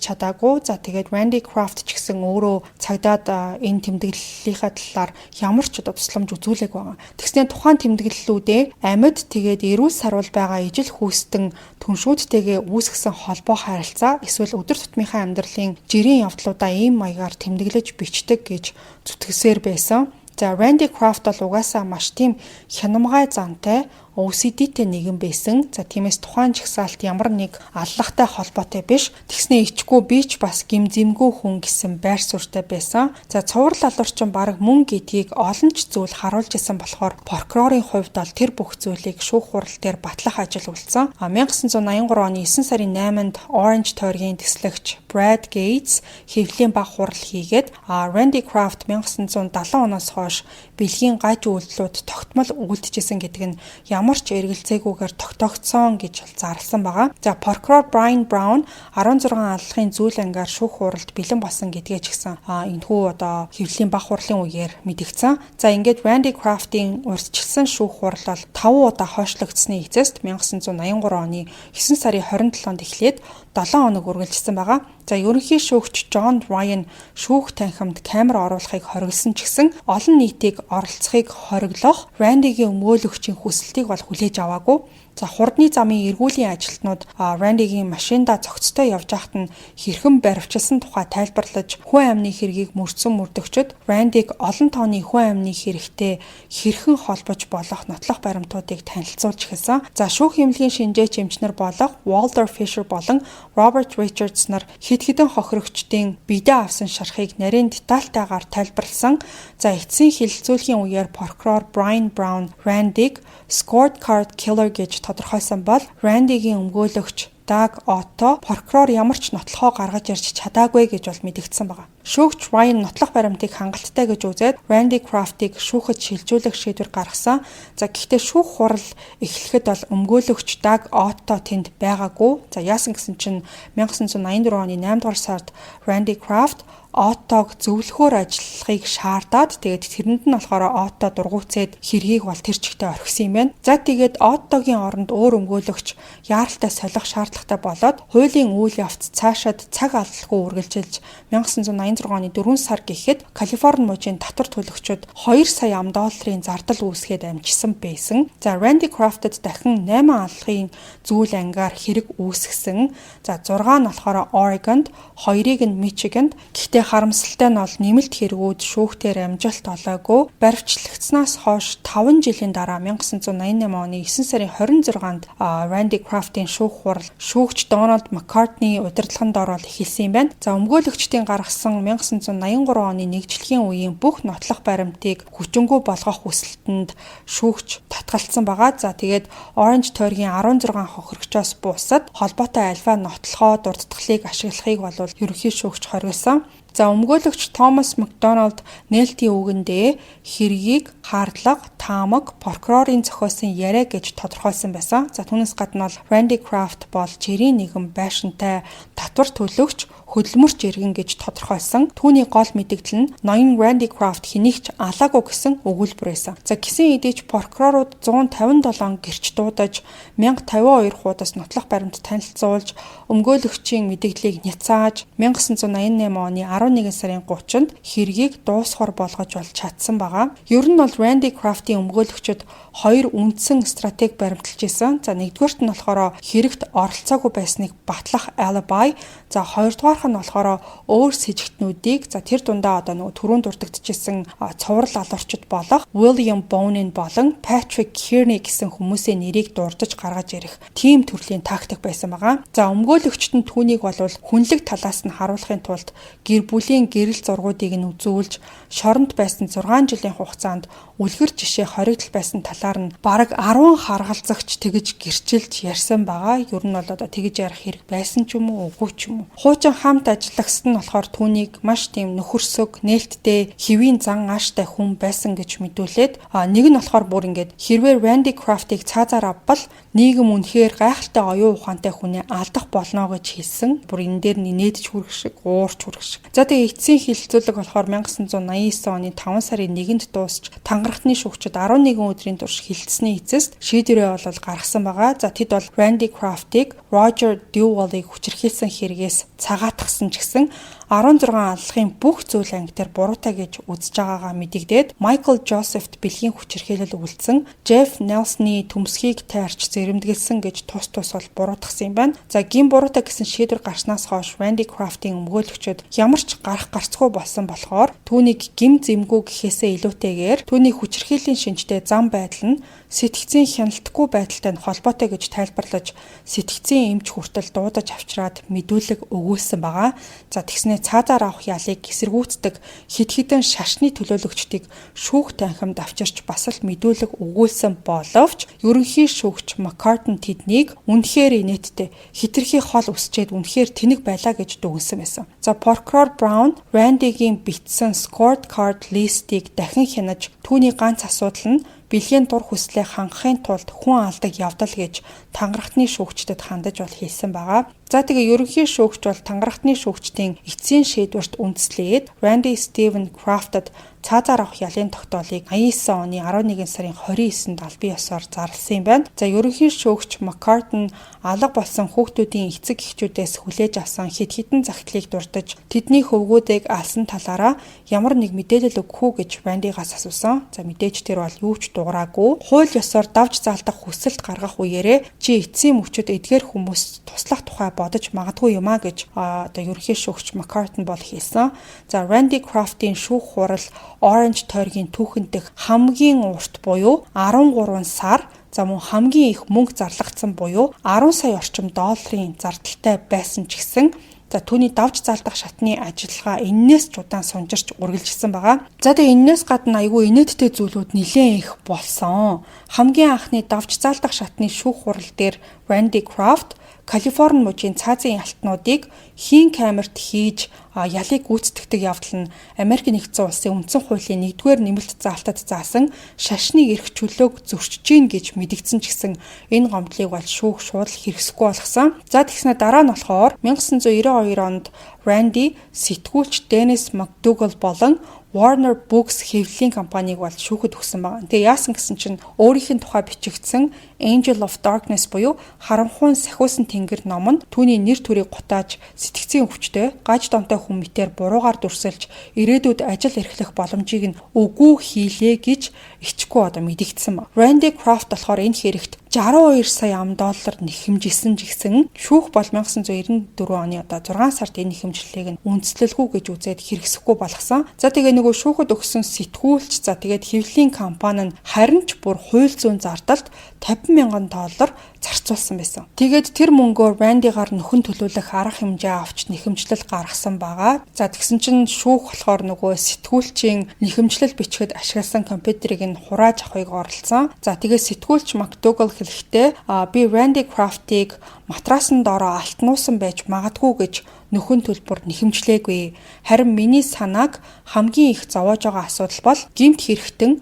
чадаагүй. За тэгээд Randy Kraft ч гэсэн өөрөө цагдаад энэ тэмдэглэлийнхаа талаар ямар ч тусламж үзүүлэг байгаа. Тэгснээр тухайн тэмдэглэлүүдээ амьд тэгээд эрүүл сарвал байгаа ижил хүүстэн түншүүдтэйгээ үүсгэсэн холбоо харилцаа эсвэл өдөр тутмынхаа амьдралын жирийн явдлуудаа ийм маягаар тэмдэглэж бичдэг гэж зүтгэсээр байсан. За Randy Kraft бол угаасаа маш тийм хянамгай зантай OCD-тэй нэгэн байсан. За тиймээс тухайн жагсаалт ямар нэг аллахтай холбоотой биш. Тэгснээ ичгүй би ч бас гимзэмгүй хүн гэсэн байр суурьтай байсан. За цуврал алуурчин баг мөн гэдгийг олон ч зүйл харуулж исэн болохоор прокурорын хувьд бол тэр бүх зүйлийг шүүх хурал дээр батлах ажил үлдсэн. 1983 оны 9 сарын 8-нд Orange тойргийн тэслэгч Brad Gates хэвлэлийн баг хурал хийгээд Randy Kraft 1970 оноос хойш бэлгийн гаж үйлдэлүүд тогтмол үлдэжсэн гэдэг нь ямар ч эргэлзээгүйгээр тогтоогдсон гэж зарласан байгаа. За прокурор Brian Brown 16 аллахын зүйл ангаар шүүх хуралд бэлэн болсон гэдгээ ч гэсэн энэхүү хэвлэлийн баг хурлын үеэр мэдэгдсэн. За ингээд Randy Kraft-ийн урьдчилсан шүүх хурал бол 5 удаа хойшлогдсны эцэст 1983 оны 9 сарын 27-нд эхлээд 7 хоног үргэлжилсэн байгаа. За ерөнхий шүүгч John Ryan шүүх танхимд камер оруулахыг хориглосон ч гэсэн олон нийтийг оролцохыг хориглох Randy-гийн өмгөөлөгчийн хүсэлтийг бол хүлээж аваагүй. За хурдны замын эргүүлийн ажилтнууд Randy-гийн машиндаа цогцтой явж байхад нь хэрхэн баривчилсан тухай тайлбарлаж хүн амны хэргийг мөрдсөн мөрдөгчд Randy-г олон тооны хүн амны хэрэгтэй хэрхэн холбож болох нотлох баримтуудыг танилцуулж эхэлсэн. За шүүх эмнэлгийн шинжээч эмчнэр болох Walter Fisher болон Robert Richards нар хэд хэдэн хохирогчдын бидээ авсан шархыг нарийн детальтайгаар тайлбарласан. За эцсийн хилцүүлгийн үеэр прокурор Brian Brown Randy-г scorecard killer гэж тодорхойлсон бол Randy-гийн өмгөөлөгч Doug Otto прокурор ямар ч нотлохоо гаргаж ирж чадаагүй гэж бол мэдэгдсэн байна. Шүүгч Ryan нотлох баримтыг хангалттай гэж үзээд Randy Kraft-ыг шүүхэд шилжүүлэх шийдвэр гаргасан. За гэхдээ шүүх хурал эхлэхэд бол өмгөөлөгч Doug Otto тэнд байгаагүй. За яасан гэсэн чинь 1984 оны 8 дугаар сард Randy Kraft Оттог зөвлөхөөр ажиллахыг шаардаад тэгээд тэрэнд нь болохоор Отто дургуйцээд хэргийг бол тэр чигтээ орхисон юм байна. За тэгээд Оттогийн оронд өөр өмгөөлөгч яаралтай солих шаардлагатай болоод хуулийн үйл явц цаашаад цаг алдалгүй үргэлжилж 1987 2016 оны 4 сар гэхэд Калифорни мужийн татвар төлөгчид 2 сая $2 зардал үүсгээд амжсан байсан. За Randy Craft-д дахин 8 алхахын зүйл ангиар хэрэг үүсгэсэн. За 6 нь болохоор Oregon-д, 2-ыг нь Michigan-д. Гэхдээ харамсалтай нь бол нэмэлт хэрэгүүд шүүхтээр амжилт олоогүй. Баривчлагдсанаас хойш 5 жилийн дараа 1988 оны 9 сарын 26-нд Randy Craft-ийн шүүх хурал шүүгч Donald McCartney удирдлаганд ороод эхэлсэн юм байна. За өмгөөлөгчдийн гаргасан 1983 оны нэгжлэгийн үеийн бүх нотлох баримтыг хүчингүй болгох хүсэлтэнд шүүгч татгалцсан байгаа. За тэгээд Orange тойргийн 16 хохирогчоос бусад холбоотой альва нотлохоо дурдтгалыг ашиглахыг бол ерөнхий шүүгч хориглосон. За өмгөөлөгч Томас Макдоналд нээлтийн үгэндээ хэргийг хардлага, таамаг, прокурорын зохиосон яриа гэж тодорхойлсон байсан. За түүнээс гадна бол Randy Craft бол жирийн нэгэн байшинтай татвар төлөгч хөдөлмөрч иргэн гэж тодорхойлсон. Түүний гол мэдээлэл нь ноён Randy Craft хэнийгч алаагүй гэсэн өгүүлбэр байсан. За гисэн хэдийч прокурорууд 157 гэрч дуудаж 1052 хуудас нотлох баримт танилцуулж өмгөөлөгчийн мэдээллийг няцааж 1988 оны 11 сарын 30-нд хэргийг дуусгар болгож бол чадсан байгаа. Ер нь бол Randy Craft-ийн өмгөөлөгчид хоёр үндсэн стратеги баримталж исэн. За нэгдүгээрт нь болохоор хэрэгт оролцоогүй байсныг батлах alibi. За хоёрдугаарх нь болохоор өөр сэжигтнүүдийг тэр дундаа одоо нөгөө түрүүн дурддагчсэн цуврал алуурчид болох William Bonin болон Patrick Kearney гэсэн хүмүүсийн нэрийг дурдж гаргаж ирэх тийм төрлийн тактик байсан байгаа. За өмгөөлөгчд нь түүнийг бол хүнлэг талаас нь харуулахын тулд гэр бүлийн гэрэл зургуудыг нь үзүүлж шоронд байсан 6 жилийн хугацаанд үлгэр жишээ хоригдл байсан талаар нь бараг 10 харгалзагч тэгж гэрчилж ярьсан байгаа. Ер нь бол одоо тэгж ярих хэрэг байсан ч юм уу үгүй ч юм уу. Хуучин хамт ажиллагчид нь болохоор түүнийг маш тийм нөхөрсөг, нээлттэй, хэвийн зан ааштай хүн байсан гэж мэдүүлээд нэг нь болохоор бүр ингээд хэрвээ Randy Craft-ыг цаазаар авбал нийгэм үнэхээр гайхалтай оюун ухаантай хүнээ алдах болно гэж хэлсэн. Бүр энэ дээр нээдж хүрэх шиг, уурч хүрэх шиг. За тэгээ эцсийн хилцүүлэг болохоор 1989 оны 5 сарын 1-нд дуусч тангарахны шүүгчид 11 өдрийн турш хилцсэний эцэст шийдвэрээ бол гаргасан байгаа. За тэд бол Randy Craft-ыг Roger Dewall-ыг хүчирхийлсэн хэрэгээс цагаатгсан ч гэсэн 16 аллахын бүх зүйл анги дээр буруутай гэж үзэж байгаагаа мэдэгдээд Michael Joseph-т бэлгийн хүчирхийлэл үлдсэн, Jeff Nelson-ы төмсгийг тайрч зэрэмдэглэсэн гэж тус бол буруутгасан юм байна. За гин буруутай гэсэн шийдвэр гарснаас хойш Randy Craft-ийн өмгөөлөгчид ямар ч гарцгүй болсон болохоор түүнийг гим зэмгүй гэхээсээ илүүтэйгээр түүний хүчирхийллийн шинжтэй зам байдал нь сэтгцийн хяналтгүй байдалтай нь холбоотой гэж тайлбарлаж сэтгцийн эмч хүртэл дуудаж авчираад мэдүүлэг өгүүлсэн байгаа. За тэгснээ цаазаар авах ялыг эсэргүүцдэг хэд хэдэн шашны төлөөлөгчдийг шүүх танхимд авчирч бас л мэдүүлэг өгүүлсэн боловч ерөнхий шүүгч McCartney тэднийг үнэхээр инээдтэй хитрхи хол үсчээд үнэхээр тэнэг байлаа гэж дүгнсэн байсан. За прокурор Brown Randy-гийн бичсэн scorecard листийг дахин хянаж түүний ганц асуудал нь бэлгийн дур хүслээ хангахын тулд хүн алдаг явдал гэж тангарахны шүүгчдэд хандаж бол хэлсэн байгаа. За тэгээ ерөнхий шүүгч бол тангарахны шүүгчдийн эцсийн шийдвэрт үндэслээд Randy Steven Craft-д цаазаар авах ялын тогтоолыг 89 оны 11 сарын 29-нд албан ёсоор зарласан юм байна. За ерөнхий шүүгч McCartney алга болсон хүүхдүүдийн эцэг эхчүүдээс хүлээж авсан хэд хэдэн загтлыг дурдж тэдний хөвгүүдийг алсан талаараа ямар нэг мэдээлэл өгөх үү гэж Randy-гаас асуусан. За мэдээж тэр бол юу ч дуураагүй. Хууль ёсоор давж заалдах хүсэлт гаргах үеэрээ чи эцсийн мөчөд эдгээр хүмүүс туслах тухай бодож магадгүй юм а гэж одоо ерөнхий шүүгч McCartney бол хэлсэн. За Randy Craft-ийн шүүх хурал Orange тойргийн түүхэнд дэх хамгийн урт буюу 13 сар за мөн хамгийн их мөнгө зарлагдсан буюу 10 сая орчим долларын зардалтай байсан ч гэсэн за түүний давж заалдах шатны ажиллагаа эннээс ч удаан сунжирч үргэлжилсэн байгаа. За тэгээ эннээс гадна айгүй инээдтэй зүйлүүд нэлээд их болсон. Хамгийн анхны давж заалдах шатны шүүх хурал дээр Randy Craft Калифорни мужийн цаазын алтнуудыг хийн камерт хийж ялыг гүйцэтгэдэг явдал нь Америк нэгдсэн улсын үндсэн хуулийн 1-р нэмэлт заалтад заасан шашны эрх чөлөөг зөрчиж гин гэж мэдгдсэн ч гэсэн энэ гомдлыг бол шүүх шууд хэрэгсэхгүй болгосон. За тэгснэ дараа нь болохоор 1992 онд Randy сэтгүүлч Dennis McDougal болон Warner Books хэвлэлийн компанийг бол шүүхэд өгсөн байна. Тэгээ яасан гэсэн чинь өөрийнх нь тухай бичигдсэн Angel of Darkness буюу харанхуйн сахиусан тэнгэр ном нь түүний нэр төрийг гутааж сэтгцийн өвчтөй гаж донтой хүн мэтээр буруугаар дүрсэлж ирээдүйд ажил эрхлэх боломжийг нь үгүй хийлээ гэж ичгүй мэдэгдсэн. Randy Kraft болохоор энэ хэрэгт 62 сая $62 нэхэмжсэн жигсэн шүүх бол 1994 оны 6 сард энэ нэхэмжлэлийг нь үндэслэлгүй гэж үзээд хэрэгсэхгүй болгосон. За тэгээ нөгөө шүүхэд өгсөн сэтгүүлч тэгээд хэвлэлийн компани нь харин ч бүр хууль зүйн зардалд $50,000 зарцуулсан байсан. Тэгээд тэр мөнгөөр Randy-гаар нөхөн төлөвлөх арга хэмжээ авч нэхэмжлэл гаргасан байгаа. За тэгсэн чинь шүүх болохоор нөгөө сэтгүүлчийн нэхэмжлэл бичгэд ашигласан компьютерийг нь хурааж авахыг оролцсон. За тэгээд сэтгүүлч McDougall хэлэхдээ би Randy Kraft-ийг матрасанд ороо алтнуусан байж магадгүй гэж нөхөн төлбөр нэхэмжлээгүй. Харин миний санааг хамгийн их зовоож байгаа асуудал бол гэмт хэрэгтэн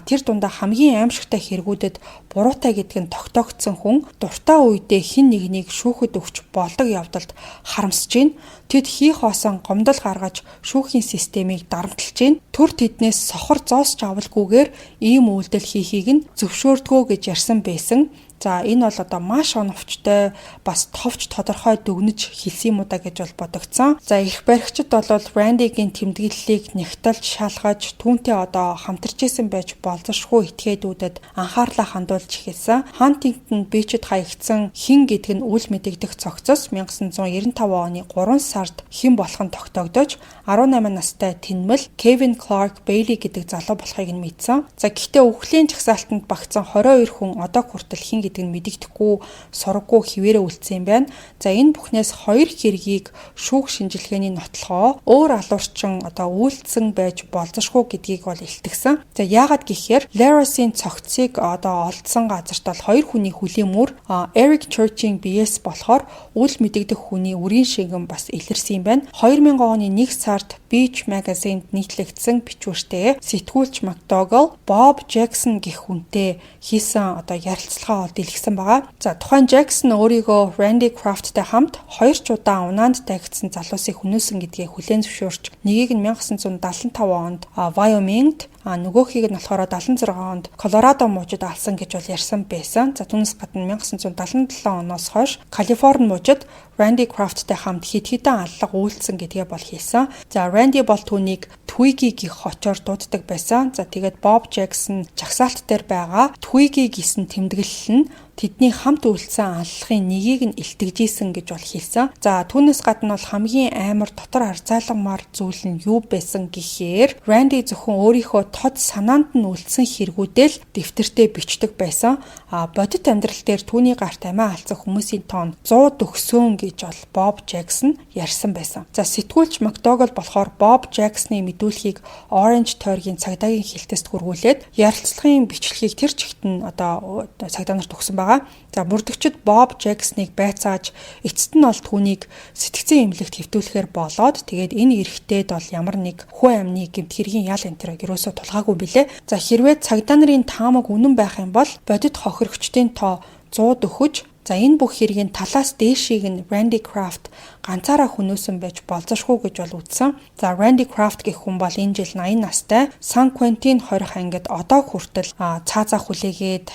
тэр дундаа хамгийн аимшигтай хэрэгүүдэд буруутай гэдг нь тогтоогдсон хүн дуртай үедээ хэн нэгнийг шүүхэд өгч болдог явдалд харамсаж байна. Тэд хийх хоосон гомдол гаргаж шүүхийн системийг дарамтлаж байна. Төр тэднээс сохор зоосч авалгүйгээр ийм үйлдэл хийхийг нь зөвшөөрдгөө гэж ярьсан байсан. За энэ бол маш оновчтой бас товч тодорхой дүгнэж хэлсэн юм уу гэж бол бодогдсон. За их баригчид бол Randy-гийн тэмдэглэлийг нягтлж шалгаж түүнтэй хамтарч исэн байж болзошгүй этгээдүүдэд анхаарлаа хандуулж эхэлсэн. Huntington Beach-д хаягдсан хэн гэдг нь үл мэдэгдэх цогцос 1995 оны 3 сард хэн болох нь тогтогдож 18 настай тэнмэл Kevin Clark Bailey гэдэг залуу болохыг нь мэдсэн. За гэхдээ үхлийн жагсаалтанд багтсан 22 хүн одоо хүртэл хэн гэдэг нь мэдэгдэхгүй сургаггүй хിവэрэ үлдсэн юм байна. За энэ бүхнээс хоёр хэргийг шүүх шинжилгээний нотлохоо өөр алуурчин үйлдсэн байж болзошгүй гэдгийг бол илтгэсэн. За яагаад гэхээр Laros-ийн цогцыг олдсон газарт бол хоёр хүний хүлийн мөр Eric Church-ийн биес болохоор үл мэдэгдэх хүний үрийн шингэн бас илэрсэн юм байна. 2000 оны 1 сард Beach Magazine-д нийтлэгдсэн бичвэртээ сэтгүүлч McDougall Bob Jackson гэх хүнтэй хийсэн ярилцлагаа дэлгэсэн байгаа. За тухайн Jackson өөрийгөө Randy Kraft-тай хамт 2 ч удаа унаанд тагцсан залуусыг хүнөөсөн гэдгийг хүлээн зөвшөөрч нэгийг нь 1975 онд Wyoming-д нөгөөхийг нь болохоор 76 онд Колорадо мужид алсан гэж бол ярьсан байсан. За түүнээс гадна 1977 оноос хойш Калифорни мужид Randy Kraft-тай хамт хэд хэдэн аллага үйлдсэн гэдгээ бол хэлсэн. За Randy бол түүнийг Twiggy гэх хотоор дууддаг байсан. За тэгээд Bob Jackson жагсаалт дээр байгаа Twiggy гэсэн тэмдэглэл нь тэдний хамт үйлдсэн аллахын нэгийг нь илтгэжсэн гэж бол хэлсэн. За түүнээс гадна бол хамгийн амар дотор харьцаалагмаар зүйл нь юу байсан гэхээр Randy зөвхөн өөрийнхөө тод санаанд нь үлдсэн хэрэгүүдэл дэвтэртээ бичдэг байсан. Бодит амьдрал дээр түүний гарт амиа алдсан хүмүүсийн тоон 100 төгсөөн гэж бол Bob Jackson ярьсан байсан. За сэтгүүлч McDougall болохоор Bob Jackson-ы мэдүүлгийг Orange тойргийн цагдаагийн хилтэст хүргүүлээд ярилцлагын бичлэгийг тэр чигт нь цагдаа нарт өгсөн байгаа. За мөрдөгчд Bob Jackson-ыг байцааж эцэст нь бол түүнийг сэтгцэн эмнэлэгт хэвтүүлэхээр болоод тэгээд энэ эрэгтэйд бол ямар нэг хүн амны гэмт хэргийн ял энтерэг ерөөсөө тулгаагүй билээ. За хэрвээ цагдаа нарын таамаг үнэн байх юм бол бодит хохирогчдын тоо 100 өгөж за энэ бүх хэргийн талаас дээшийг нь Randy Kraft ганцаараа хүнөөсөн байж болзошгүй гэж бол үзсэн. За Randy Kraft гэх хүн бол энэ жил 80 настай. San Quentin хорих ангид одоо хүртэл цаазаа хүлээгээд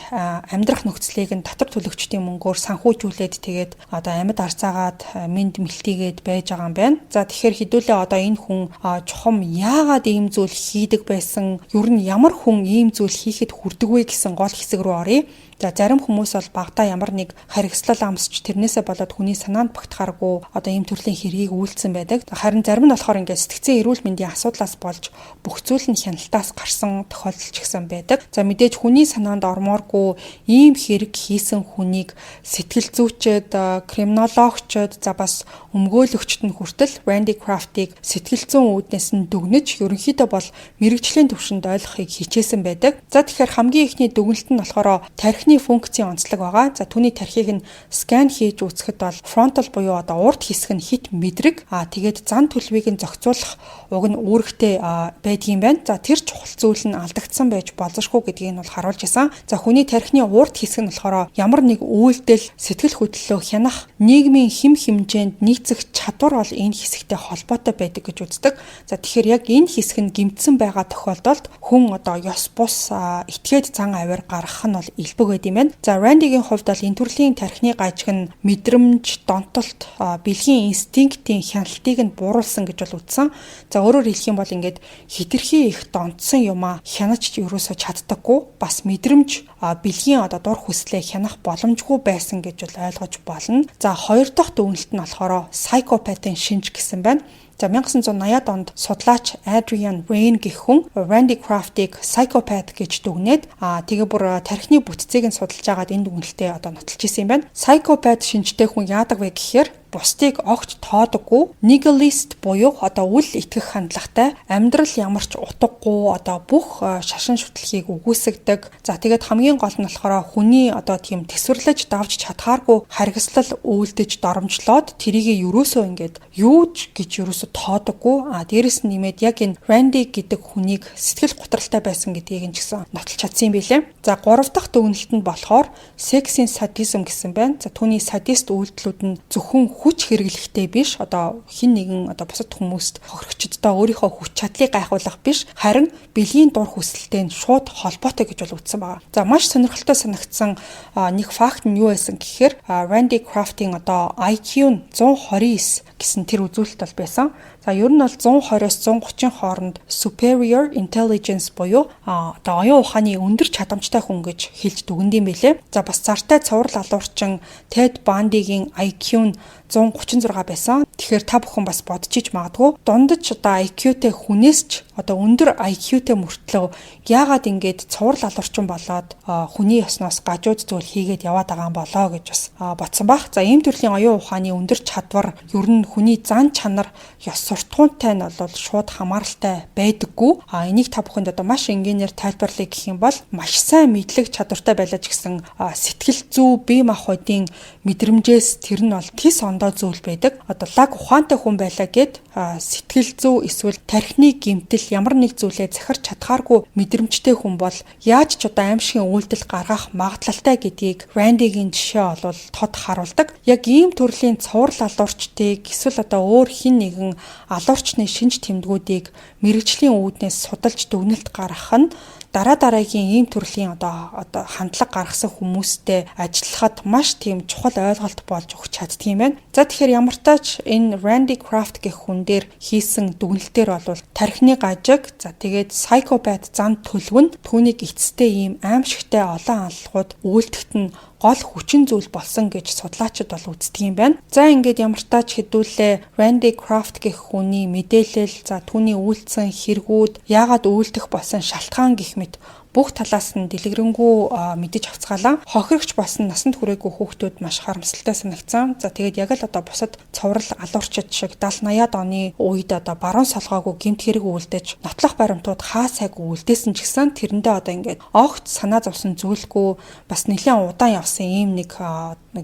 амьдрах нөхцөлийг нь татвар төлөгчдийн мөнгөөр санхүүжүүлээд тэгээд амьд арцаагаад мэд мэлтийгээд байж байгаа юм байна. За тэгэхээр хэдүүлээ энэ хүн чухам яагаад ийм зүйл хийдэг байсан? Ер нь ямар хүн ийм зүйл хийхэд хүрдэг вэ гэсэн гол хэсэг рүү оръё. За зарим хүмүүс бол багтаа ямар нэг харигслал амсч тэрнээсээ болоод хүний санаанд багтахааргүй ийм төрлийн хэргийг үйлдсэн байдаг. Харин зарим нь болохоор сэтгцэн эрүүл мэндийн асуудлаас болж бүх зүйл нь хяналтаас гарсан тохиолдол ч гэсэн байдаг. За мэдээж хүний санаанд ормооргүй ийм хэрэг хийсэн хүнийг сэтгэл зүйчид, криминологчид, за бас өмгөөлөгчд нь хүртэл Randy Kraft-ыг сэтгэл зүйн үүднээс нь дүгнэж ерөнхийдөө бол мэрэгжлийн түвшинд ойлгохыг хичээсэн байдаг. За тэгэхээр хамгийн ихний дүгнэлт нь болохоор тархины функцийн онцлог байгаа. За түүний тархийг нь скан хийж үзэхэд бол фронтал буюу урд хэсэг нь хит мэдрэг. Тэгээд зан төлөвийг нь зохицуулах уг нь үүрэгтэй байдгийн байна. За тэр чухал зүйл нь алдагдсан байж болзошгүй гэдгийг нь бол харуулж исэн. За хүний тархины урд хэсэг нь болохоор ямар нэг үйлдэл, сэтгэл хөдлөлөө хянах, нийгмийн хэм хэмжээнд нийцэх чадвар бол энэ хэсэгтэй холбоотой байдаг гэж үздэг. За тэгэхээр яг энэ хэсэг нь гэмтсэн байгаа тохиолдолд хүн ёс бус этгээд зан авир гаргах нь бол элбэг байд юм байна. За Randy-гийн хувьд бол энэ төрлийн тархины гажиг нь мэдрэмж, донтолт, бэлгийн инстинктийн хяналтыг нь бууруулсан гэж бол үзсэн. За өөрөөр хэлэх юм бол ингээд хитрхи их донтсон юмаа хянаж ерөөсөө чаддаггүй. Бас мэдрэмж, бэлгийн дур хүслээ хянах боломжгүй байсан гэж бол ойлгож болно. За хоёр дахь дүгнэлт нь болохоор psychopath-ын шинж гэсэн байна. За 1980-ад онд судлаач Adrian Raine гэх хүн Randy Kraft-ыг psychopath гэж дүгнээд тэгээ бүр тархины бүтцийг нь судалж байгаад энэ дүгнэлтээ нотолж исэн юм байна. Psychopath шинжтэй хүн яадаг вэ гэхээр бусдыг огт тоодоггүй, nihilist буюу үл итгэх хандлагатай, амьдрал ямар ч утгагүй, бүх шашин шүтлхийг үгүйсгдэг. За тэгээд хамгийн гол нь болохоор хүний тийм тэсвэрлэж давж чадхааргүй харгислал үйлдэж доромжлоод тэрийг ерөөсөө ингээд юуж гэж ерөөсөө тоодоггүй. Дээрэс нь нэмээд яг энэ Randy гэдэг хүнийг сэтгэл готролтой байсан гэдгийг нь ч гэсэн нотолж чадсан юм билээ. За 3 дахь дүгнэлт нь болохоор sexing sadism гэсэн байна. За түүний садист үйлдэлүүд нь зөвхөн хүч хэрэглэхтэй биш, хин нэгэн бусад хүмүүст хохирогчдоо өөрийнхөө хүч чадлыг гайхуулах биш, харин бэлгийн дур хүсэлтэй нь шууд холбоотой гэж бол үзсэн байгаа. За маш сонирхолтой санагдсан нэг факт нь юу байсан гэхээр Randy Kraft-ийн IQ нь 129 гэсэн тэр үзүүлэлт бол байсан. За ер нь бол 120-оос 130 хооронд superior intelligence буюу оюун ухааны өндөр чадамжтай хүн гэж хэлж дүгнэдэм билээ. За бас зартай цуврал алуурчин Ted Bundy-гийн IQ нь 136 байсан. Тэгэхээр та бүхэн бас бодож иж магадгүй дундаж IQ-тэй хүнээс ч өндөр IQ-тэй мөртлөө яагаад ингэж цуврал алуурчин болоод хүний ёсноос гажууд зүйл хийгээд яваад байгаа юм болоо гэж бас бодсон баг. За ийм төрлийн оюун ухааны өндөр чадвар ер нь хүний зан чанар ёс суртахуунтай нь бол шууд хамааралтай байдаггүй. Энийг та бүхэнд маш энгийнээр тайлбарлая гэх юм бол маш сайн мэдлэг чадвартай байлаа ч гэсэн сэтгэл зүй, бие махбодын мэдрэмжээс тэр нь бол тис ондоо зүйл байдаг. Лаг ухаантай хүн байлаа гэд сэтгэл зүй эсвэл тархины гэмтэл ямар нэг зүйлээ захирч чадхааргүй мэдрэмжтэй хүн бол яаж ч аимшигын үйлдэл гаргах магадлалтай гэдгийг Randy-гийн жишээ бол тод харуулдаг. Яг ийм төрлийн цуврал алуурчдыг эсвэл өөр хин нэгэн алуурчны шинж тэмдгүүдийг мэрэгжлийн үүднээс судалж дүгнэлт гаргах нь дараагийн ийм төрлийн хандлага гаргасан хүмүүстэй ажиллахад маш тийм чухал ойлголт болж өгч чаддгийм байна. За тэгэхээр ямар тач энэ Randy Kraft гэх хүн дээр хийсэн дүгнэлтээр бол тархины гажиг, за тэгээд psychopath зам төлөв нь түүнийг эцэстээ ийм аимшигтай олон аллагууд үйлдэхт нь гол хүчин зүйл болсон гэж судлаачид бол үздэг юм байна. За ингээд ямар тач хэдүүлээ Randy Kraft гэх хүний мэдээлэл, за түүний үйлдсэн хэрэгүүд, яагаад үйлдэх болсон шалтгаан гэх мэт бүх талаас нь дэлгэрэнгүй мэдэж авцгаалаа. Хохирогч болсон насанд хүрээгүй хүүхдүүд маш харамсалтай санагдсан. За тэгээд яг л бусад цуврал алуурчид шиг 70-80-ад оны үед баруун солгоогүй гэмт хэрэг үйлдэж нотлох баримтууд хаа сайгүй үйлдээсэн ч гэсэн тэрэндээ ингээд огт санаа зовсон зүйлгүй бас нэлээд удаан явсан ийм нэг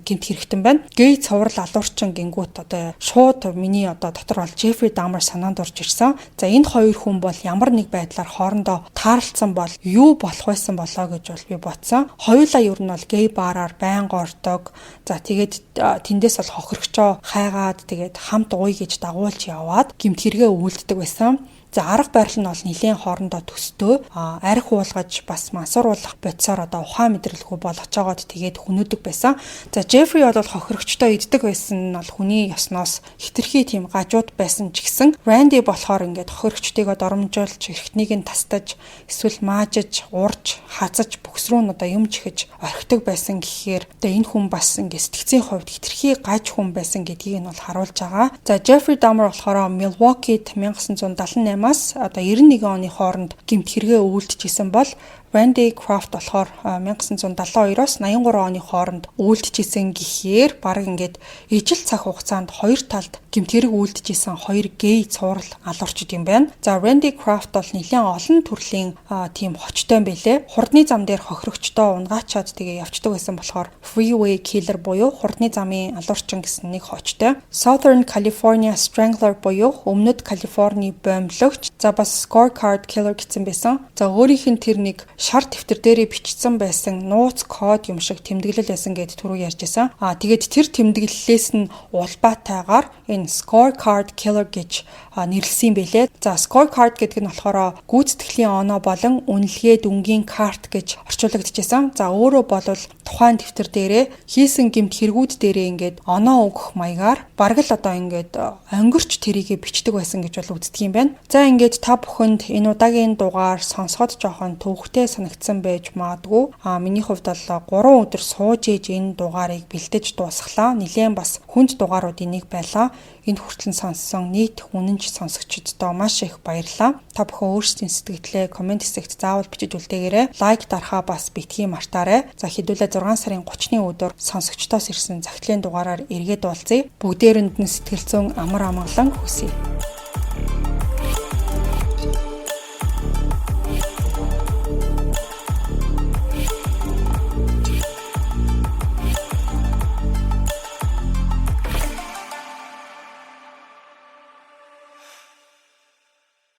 гэмт хэрэгтэн байна. Гей цуврал алуурчин гингүүт шууд миний дотор бол Jeffrey Dahmer санаанд орж ирсэн. За энэ хоёр хүн бол ямар нэг байдлаар хоорондоо таарлцсан бол юу болох байсан болоо гэж бол би бодсон. Хоёулаа ер нь бол гей баараар байнга ордог. За тэгээд тэндээс бол хохирогчоо хайгаад тэгээд хамт ууй гэж дагуулж яваад гэмт хэрэгээ үйлддэг байсан. За арга барил нь бол нэлийн хоорондоо төстөө арх уулгаж бас мансууруулах бодисоор ухаан мэдрэлгүй болгож байгаад тэгээд хүнөдөг байсан. За Jeffrey бол хохирогчтой иддэг байсан нь бол хүний ёсноос хитрхи тийм гажууд байсан ч гэсэн Randy болохоор ингээд хохирогчдыг доромжуулж эрхтнийг нь тастаж эсвэл маажиж, урж, хазаж бүхс рүү юм чихэж орхидог байсан гэхээр энэ хүн бас ингээд сэтгцийн хувьд хитрхи гаж хүн байсан гэдгийг нь бол харуулж байгаа. За Jeffrey Dahmer болохоор Milwaukee-д 1978 91 оны хооронд гэмт хэрэгээ үйлдэжсэн бол Randy Kraft болохоор 1972-оос 83 оны хооронд үйлдэжсэн гэхээр баг ингээд ижил цаг хугацаанд хоёр талд гэмт хэрэг үйлдэжсэн хоёр гей цуврал алуурчид юм байна. За Randy Kraft бол нэлээд олон төрлийн тийм хочтой юм байлээ. Хурдны зам дээр хохирогчдоо унгаачаад тэгээ явцдаг байсан болохоор Freeway Killer буюу хурдны замын алуурчин гэсэн нэг хочтой. Southern California Strangler буюу өмнөд Калифорни боомлогч. За бас Scorecard Killer гэсэн байсан. За өөрийнх нь тэр нэг шар дэвтэр дээрээ бичсэн байсан нууц код юм шиг тэмдэглэл байсан гэд түрүү ярьжсэн. Тэгээд тэр тэмдэглэлээс нь улбаатайгаар энэ scorecard killer гэж нэрлэсэн байлээ. За scorecard гэдэг нь болохоор гүйцэтгэлийн оноо болон үнэлгээ дүнгийн карт гэж орчуулагдчихсан. За өөрөө бол тухайн дэвтэр дээрээ хийсэн гэмт хэрэгүүд дээрээ ингээд оноо өгөх маягаар бараг л одоо ингээд өнгөрч тэрийгэ бичдэг байсан гэж бол үздэг юм байна. За ингээд та бүхэнд энэ удаагийн дугаар сонсоход жоохон төвөгтэй санагдсан байж магадгүй. Миний хувьд бол 3 өдөр сууж ээж энэ дугаарыг бэлдэж дуусглаа. Нилээн бас хүнд дугааруудын нэг байлаа. Энд хүртэл сонссон нийт үнэнч сонсогчдод маш их баярлалаа. Та бүхэн өөрсдийн сэтгэлдээ комент хэсэгт заавал бичиж үлдээгээрэй. Лайк дарахаа бас битгий мартаарай. За хэдүүлээ 6 сарын 30-ны өдөр сонсогчдоос ирсэн захидлын дугаараар эргээд уулзъя. Бүгдээрэнд нь сэтгэл зүйн амар амгалан хүсье.